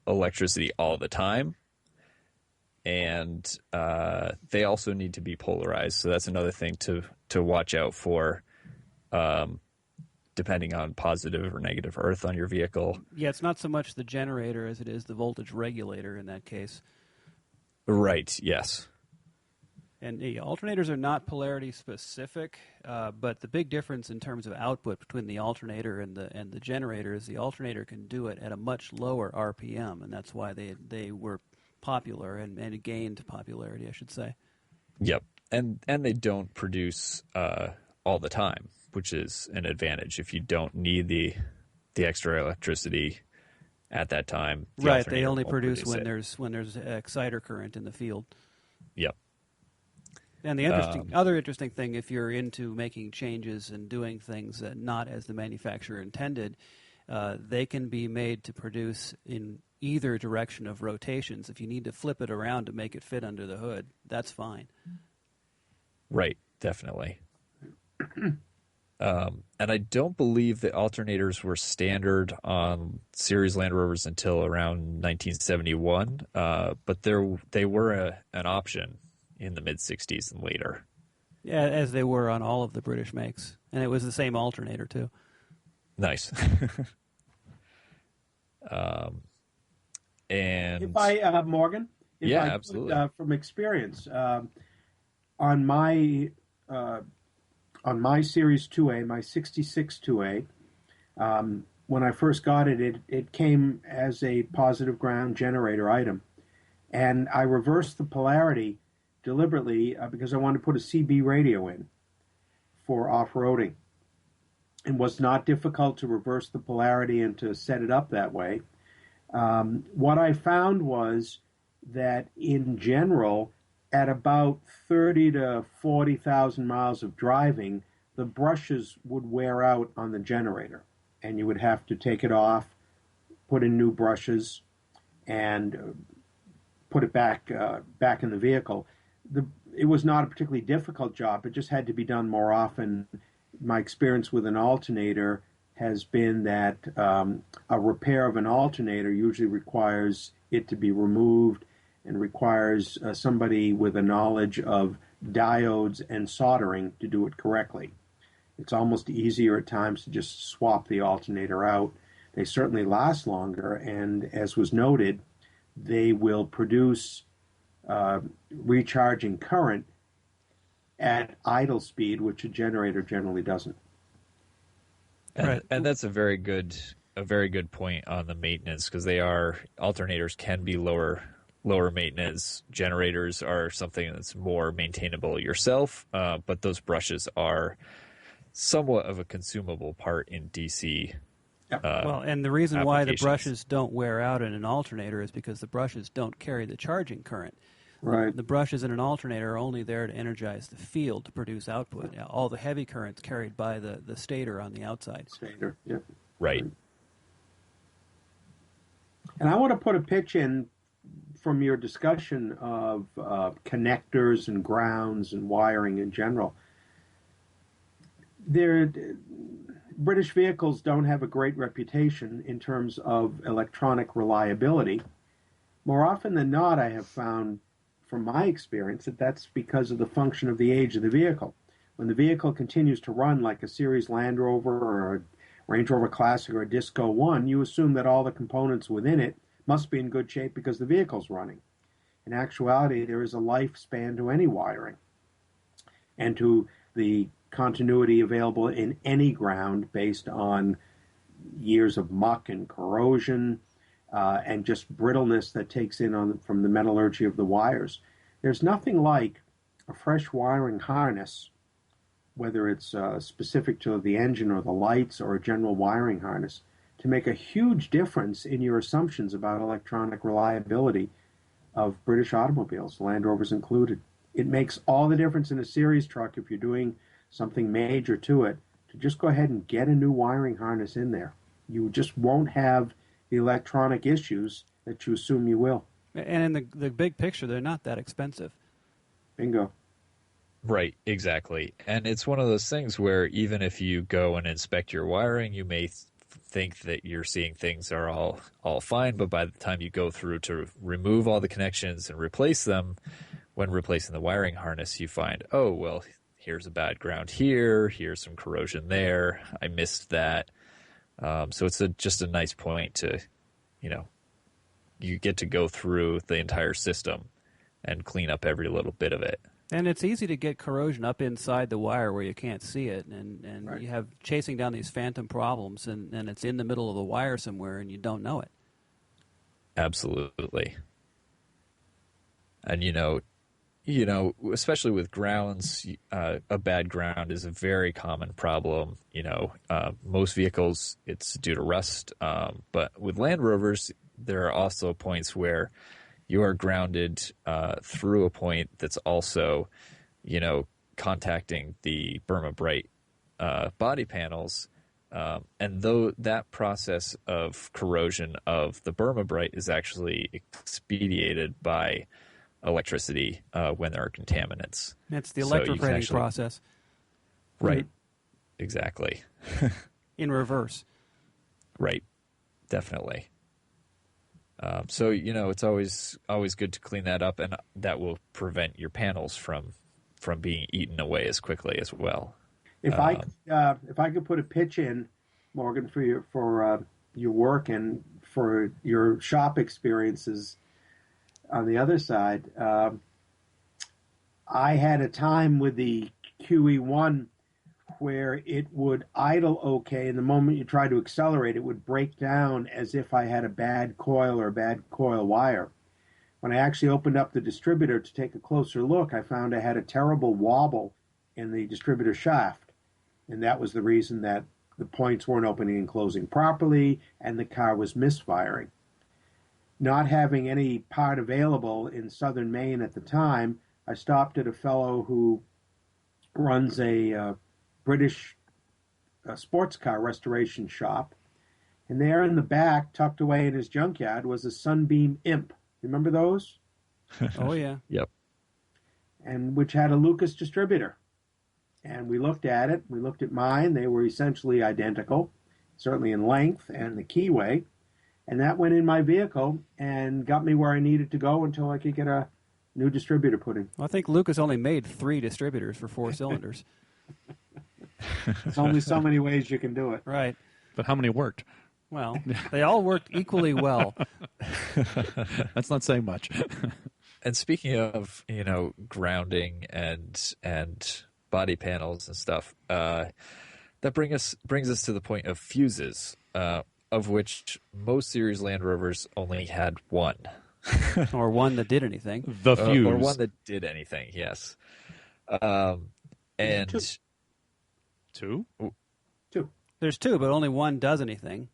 electricity all the time. And they also need to be polarized. So that's another thing to watch out for, depending on positive or negative earth on your vehicle. Yeah, it's not so much the generator as it is the voltage regulator in that case. Right, yes. And the alternators are not polarity specific, but the big difference in terms of output between the alternator and the generator is the alternator can do it at a much lower RPM, and that's why they were popular and gained popularity, I should say. Yep, and they don't produce all the time, which is an advantage if you don't need the extra electricity at that time. The Right, alternator they only won't produce it. when there's exciter current in the field. Yep. And the other interesting thing, if you're into making changes and doing things not as the manufacturer intended, they can be made to produce in either direction of rotations. If you need to flip it around to make it fit under the hood, that's fine. Right, definitely. And I don't believe that alternators were standard on series Land Rovers until around 1971, but they were an option in the mid-'60s and later. Yeah, as they were on all of the British makes. And it was the same alternator, too. Nice. And if I Morgan, absolutely. From experience, on my Series 2A, my 66 2A, when I first got it, it came as a positive ground generator item, and I reversed the polarity deliberately because I wanted to put a CB radio in for off-roading. It was not difficult to reverse the polarity and to set it up that way. What I found was that in general, at about 30 to 40,000 miles of driving, the brushes would wear out on the generator, and you would have to take it off, put in new brushes, and put it back in the vehicle. It was not a particularly difficult job. It just had to be done more often. My experience with an alternator has been that a repair of an alternator usually requires it to be removed and requires somebody with a knowledge of diodes and soldering to do it correctly. It's almost easier at times to just swap the alternator out. They certainly last longer, and as was noted, they will produce recharging current at idle speed, which a generator generally doesn't. And that's a very good point on the maintenance, because alternators can be lower maintenance. Generators are something that's more maintainable yourself, but those brushes are somewhat of a consumable part in DC. Well, and the reason why the brushes don't wear out in an alternator is because the brushes don't carry the charging current. Right. The brushes in an alternator are only there to energize the field to produce output. All the heavy current's carried by the stator on the outside. Stator, yeah. Right. And I want to put a pitch in from your discussion of connectors and grounds and wiring in general. British vehicles don't have a great reputation in terms of electronic reliability. More often than not, I have found, from my experience, that that's because of the function of the age of the vehicle. When the vehicle continues to run like a series Land Rover or a Range Rover Classic or a Disco 1, you assume that all the components within it must be in good shape because the vehicle's running. In actuality, there is a lifespan to any wiring and to the continuity available in any ground based on years of muck and corrosion and just brittleness that takes in from the metallurgy of the wires. There's nothing like a fresh wiring harness, whether it's specific to the engine or the lights or a general wiring harness, to make a huge difference in your assumptions about electronic reliability of British automobiles, Land Rovers included. It makes all the difference in a series truck if you're doing something major to it, to just go ahead and get a new wiring harness in there. You just won't have the electronic issues that you assume you will. And in the big picture, they're not that expensive. Bingo. Right, exactly. And it's one of those things where even if you go and inspect your wiring, you may think that you're seeing things are all fine, but by the time you go through to remove all the connections and replace them, when replacing the wiring harness, you find, oh, well, here's a bad ground here, here's some corrosion there, I missed that. So it's just a nice point to, you get to go through the entire system and clean up every little bit of it. And it's easy to get corrosion up inside the wire where you can't see it, and Right. you have chasing down these phantom problems, and it's in the middle of the wire somewhere, and you don't know it. Absolutely. And, especially with grounds, a bad ground is a very common problem. Most vehicles, it's due to rust. But with Land Rovers, there are also points where you are grounded through a point that's also, contacting the Burma Bright body panels. And though that process of corrosion of the Burma Bright is actually expedited by electricity when there are contaminants. It's the electroplating process. Right. Exactly. In reverse. Right. Definitely. So, it's always good to clean that up, and that will prevent your panels from being eaten away as quickly as well. If I could put a pitch in, Morgan, for your work and for your shop experiences on the other side, I had a time with the QE1 where it would idle okay, and the moment you try to accelerate, it would break down as if I had a bad coil or a bad coil wire. When I actually opened up the distributor to take a closer look, I found I had a terrible wobble in the distributor shaft, and that was the reason that the points weren't opening and closing properly, and the car was misfiring. Not having any part available in southern Maine at the time, I stopped at a fellow who runs a British sports car restoration shop, and there in the back, tucked away in his junkyard, was a Sunbeam Imp. Remember those? Oh, yeah. Yep. And which had a Lucas distributor. And we looked at it. We looked at mine. They were essentially identical, certainly in length and the keyway. And that went in my vehicle and got me where I needed to go until I could get a new distributor put in. Well, I think Lucas only made 3 distributors for 4 cylinders. There's only so many ways you can do it. Right. But how many worked? Well, they all worked equally well. That's not saying much. And speaking of, grounding and body panels and stuff, that brings us to the point of fuses, of which most series Land Rovers only had one. Or one that did anything. The fuse. Or one that did anything, yes. And two? Two. There's 2, but only one does anything.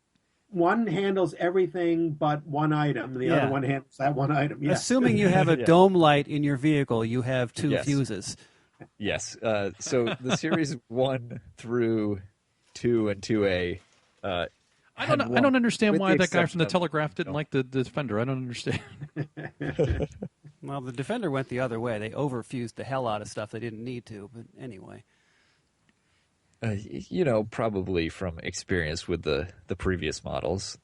One handles everything but one item. The other one handles that one item. Yeah. Assuming you have a dome light in your vehicle, you have 2 fuses. Yes. So the series 1 through 2 and 2A. I don't understand why that guy from the Telegraph didn't like the Defender. I don't understand. Well, the Defender went the other way. They overfused the hell out of stuff they didn't need to. But anyway. Probably from experience with the previous models.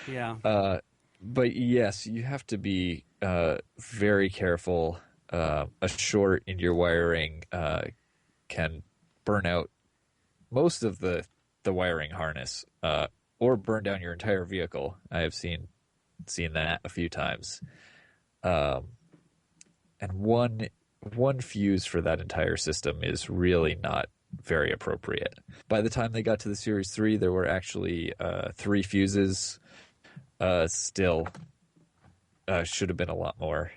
Yeah. But yes, you have to be very careful. A short in your wiring can burn out most of the wiring harness, or burn down your entire vehicle. I have seen that a few times. And one fuse for that entire system is really not very appropriate. By the time they got to the Series 3, there were actually 3 fuses. Still, should have been a lot more.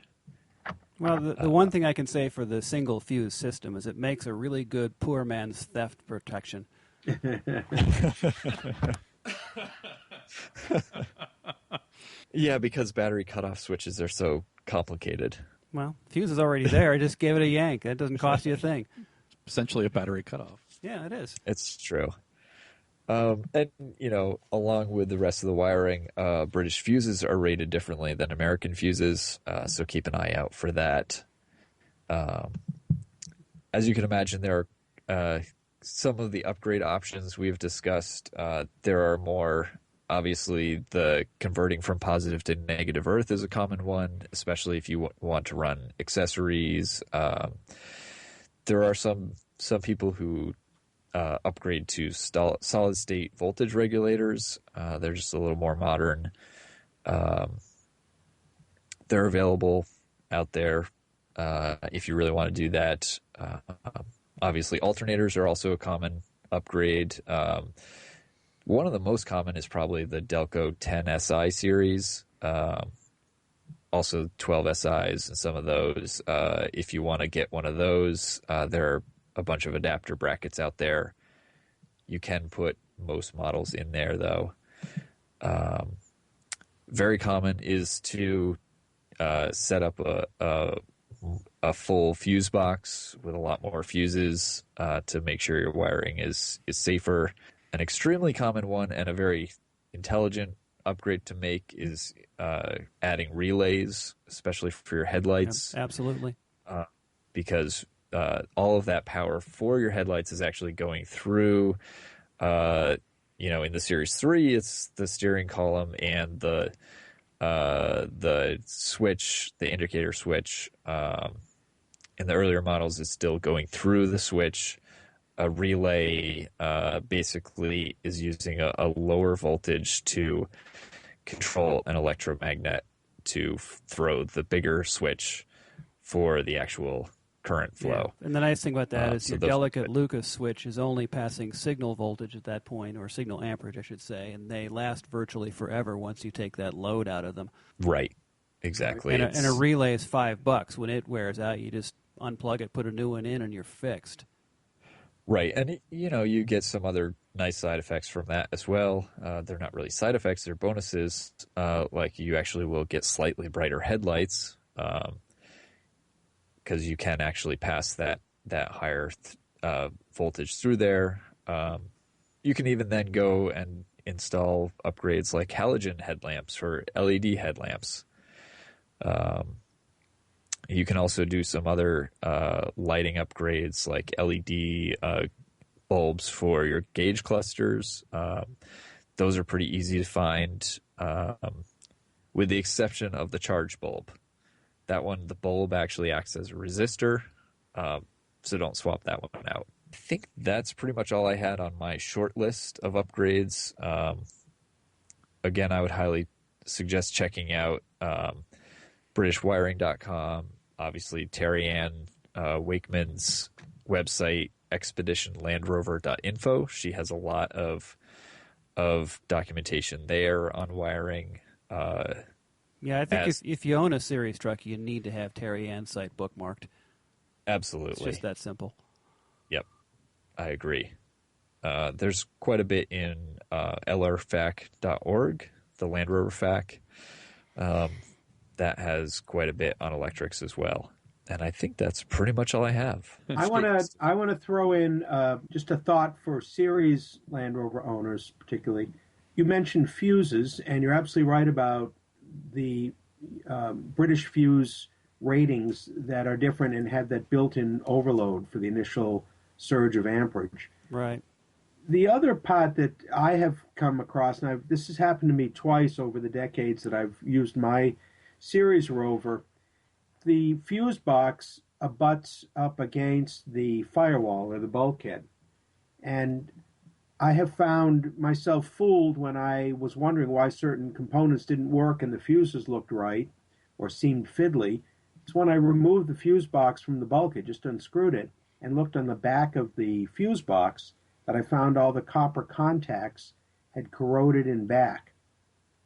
Well, the one thing I can say for the single fuse system is it makes a really good poor man's theft protection. Yeah, because battery cutoff switches are so complicated. Well, fuse is already there. Just give it a yank. That doesn't cost you a thing. Essentially a battery cutoff. Yeah, it is. It's true. And, along with the rest of the wiring, British fuses are rated differently than American fuses, so keep an eye out for that. As you can imagine, there are some of the upgrade options we've discussed. There are more. Obviously, the converting from positive to negative earth is a common one, especially if you want to run accessories. There are some people who upgrade to solid state voltage regulators. They're just a little more modern. They're available out there if you really want to do that. Obviously, alternators are also a common upgrade. One of the most common is probably the Delco 10 SI series. also 12 SIs and some of those. If you want to get one of those, there are a bunch of adapter brackets out there. You can put most models in there, though. Very common is to set up a full fuse box with a lot more fuses to make sure your wiring is safer. An extremely common one and a very intelligent upgrade to make is adding relays, especially for your headlights. Absolutely. Because all of that power for your headlights is actually going through, in the Series 3, it's the steering column and the switch, the indicator switch. In the earlier models, it's still going through the switch. A relay basically is using a lower voltage to control an electromagnet to throw the bigger switch for the actual current flow. Yeah. And the nice thing about that is so your delicate Lucas switch is only passing signal voltage at that point, or signal amperage, I should say, and they last virtually forever once you take that load out of them. Right. Exactly. And a relay is $5. When it wears out, you just unplug it, put a new one in, and you're fixed. Right. And, you get some other nice side effects from that as well. They're not really side effects, they're bonuses. Like you actually will get slightly brighter headlights because you can actually pass that higher voltage through there. You can even then go and install upgrades like halogen headlamps or LED headlamps. You can also do some other lighting upgrades like LED bulbs for your gauge clusters. Those are pretty easy to find, with the exception of the charge bulb. That one, the bulb actually acts as a resistor, so don't swap that one out. I think that's pretty much all I had on my short list of upgrades. Again, I would highly suggest checking out BritishWiring.com, obviously TeriAnn Wakeman's website, ExpeditionLandRover.info. She has a lot of documentation there on wiring. Yeah, I think if you own a series truck, you need to have TeriAnn's site bookmarked. Absolutely. It's just that simple. Yep, I agree. There's quite a bit in lrfac.org, the Land Rover FAQ. That has quite a bit on electrics as well. And I think that's pretty much all I have. I want to throw in just a thought for series Land Rover owners, particularly. You mentioned fuses, and you're absolutely right about the British fuse ratings that are different and have that built-in overload for the initial surge of amperage. Right. The other part that I have come across, and this has happened to me twice over the decades that I've used my series Rover, the fuse box abuts up against the firewall or the bulkhead. And I have found myself fooled when I was wondering why certain components didn't work and the fuses looked right or seemed fiddly. It's when I removed the fuse box from the bulkhead, just unscrewed it, and looked on the back of the fuse box that I found all the copper contacts had corroded in back.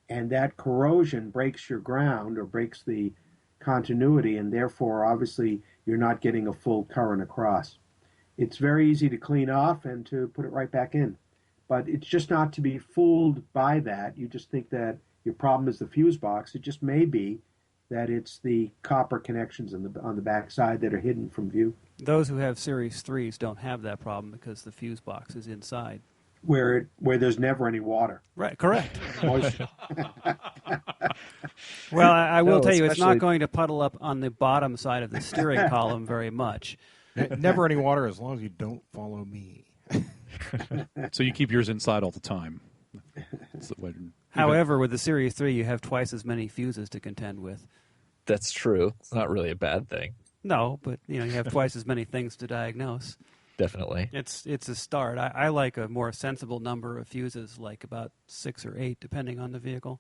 And that corrosion breaks your ground or breaks the continuity, and therefore, obviously, you're not getting a full current across. It's very easy to clean off and to put it right back in. But it's just not to be fooled by that. You just think that your problem is the fuse box. It just may be that it's the copper connections on the back side that are hidden from view. Those who have Series 3s don't have that problem because the fuse box is inside. Where there's never any water. Right, correct. Moisture. Well, I will tell you, it's not going to puddle up on the bottom side of the steering column very much. Never any water as long as you don't follow me. So you keep yours inside all the time. However, with the Series 3, you have twice as many fuses to contend with. That's true. It's not really a bad thing. No, but you have twice as many things to diagnose. Definitely. It's a start. I like a more sensible number of fuses, like about 6 or 8, depending on the vehicle.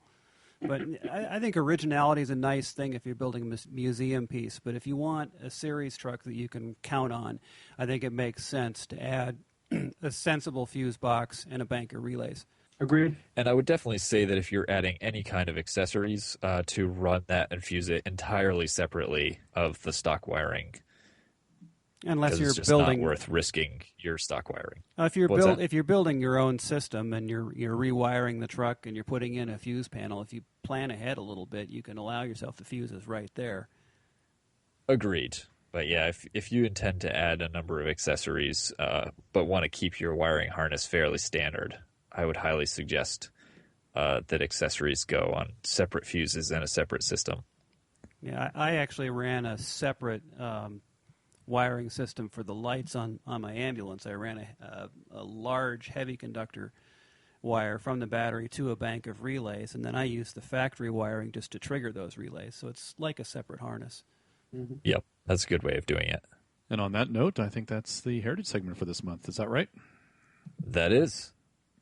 But I think originality is a nice thing if you're building a museum piece. But if you want a series truck that you can count on, I think it makes sense to add a sensible fuse box and a bank of relays. Agreed. And I would definitely say that if you're adding any kind of accessories, to run that and fuse it entirely separately of the stock wiring. Unless Because you're it's just building, not worth risking your stock wiring. if What's that? you're building your own system and you're rewiring the truck and you're putting in a fuse panel, if you plan ahead a little bit, you can allow yourself the fuses right there. Agreed. But yeah, if you intend to add a number of accessories, but want to keep your wiring harness fairly standard, I would highly suggest that accessories go on separate fuses and a separate system. Yeah, I actually ran a separate wiring system for the lights on my ambulance. I ran a large heavy conductor wire from the battery to a bank of relays, and then I used the factory wiring just to trigger those relays. So it's like a separate harness. Mm-hmm. Yep, that's a good way of doing it. And on that note, I think that's the Heritage segment for this month. Is that right? That is.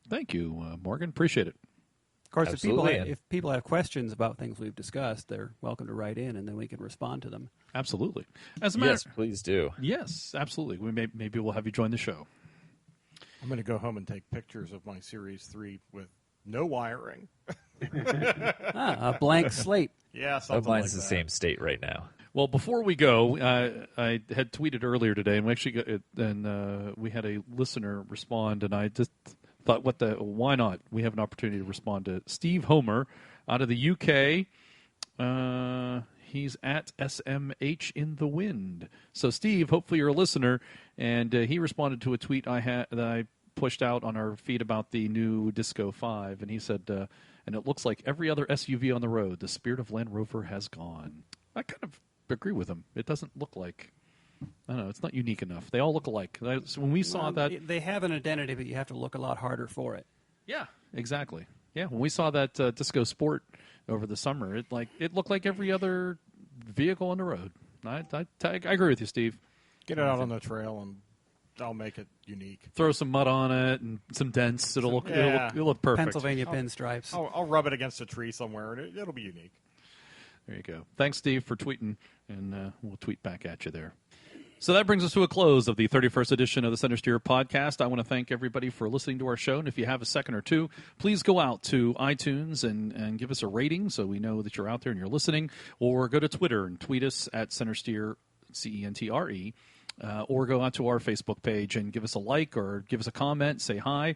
Thank you, Morgan. Appreciate it. Of course, Absolutely. if people have questions about things we've discussed, they're welcome to write in, and then we can respond to them. Absolutely. As a matter, Yes, please do. yes, absolutely. Maybe we'll have you join the show. I'm going to go home and take pictures of my Series 3 with no wiring. A blank slate. Yeah, something Mine's like the that. same state right now. Well, before we go, I had tweeted earlier today, and we actually got, we had a listener respond, and I just thought, why not? We have an opportunity to respond to Steve Homer out of the UK. He's at SMH in the Wind. So, Steve, hopefully you're a listener, and he responded to a tweet that I pushed out on our feed about the new Disco 5, and he said, and it looks like every other SUV on the road, the spirit of Land Rover has gone. I kind of agree with him. It doesn't look like, I don't know, it's not unique enough. They all look alike. So when we saw that... They have an identity, but you have to look a lot harder for it. Yeah, exactly. Yeah, when we saw that Disco Sport over the summer, it looked like every other vehicle on the road. I agree with you, Steve. Get it out on the trail, and I'll make it unique. Throw some mud on it and some dents. It'll look perfect. Pennsylvania pinstripes. I'll rub it against a tree somewhere, and it'll be unique. There you go. Thanks, Steve, for tweeting, and we'll tweet back at you there. So that brings us to a close of the 31st edition of the Centresteer podcast. I want to thank everybody for listening to our show, and if you have a second or two, please go out to iTunes and give us a rating so we know that you're out there and you're listening, or go to Twitter and tweet us at Centresteer, CENTRE, or go out to our Facebook page and give us a like or give us a comment, say hi.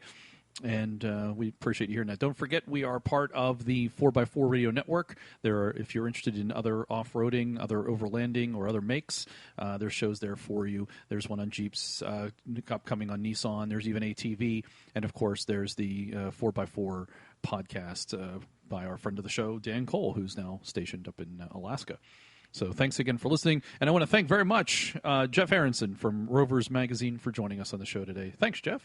And we appreciate you hearing that. Don't forget, we are part of the 4x4 Radio Network. If you're interested in other off-roading, other overlanding, or other makes, there's shows there for you. There's one on Jeeps, upcoming on Nissan. There's even ATV. And, of course, there's the 4x4 podcast by our friend of the show, Dan Cole, who's now stationed up in Alaska. So thanks again for listening. And I want to thank very much Jeff Aronson from Rovers Magazine for joining us on the show today. Thanks, Jeff.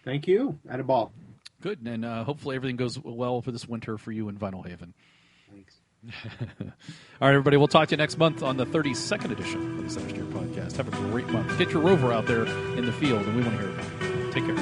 Thank you. At a ball. Good, and hopefully everything goes well for this winter for you in Vinyl Haven. Thanks. All right, everybody, we'll talk to you next month on the 32nd edition of the Centresteer podcast. Have a great month. Get your Rover out there in the field, and we want to hear about it. Take care.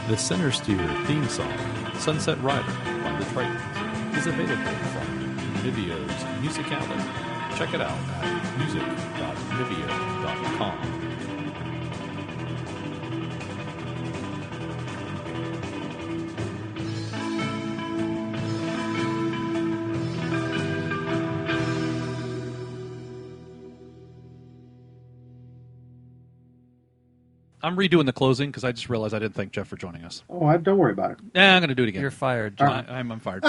The Centresteer theme song, Sunset Rider by the Tritons, is available from Vivio's Music Alley. Check it out at music.vivio.com. I'm redoing the closing because I just realized I didn't thank Jeff for joining us. Oh, don't worry about it. I'm going to do it again. You're fired, I'm fired.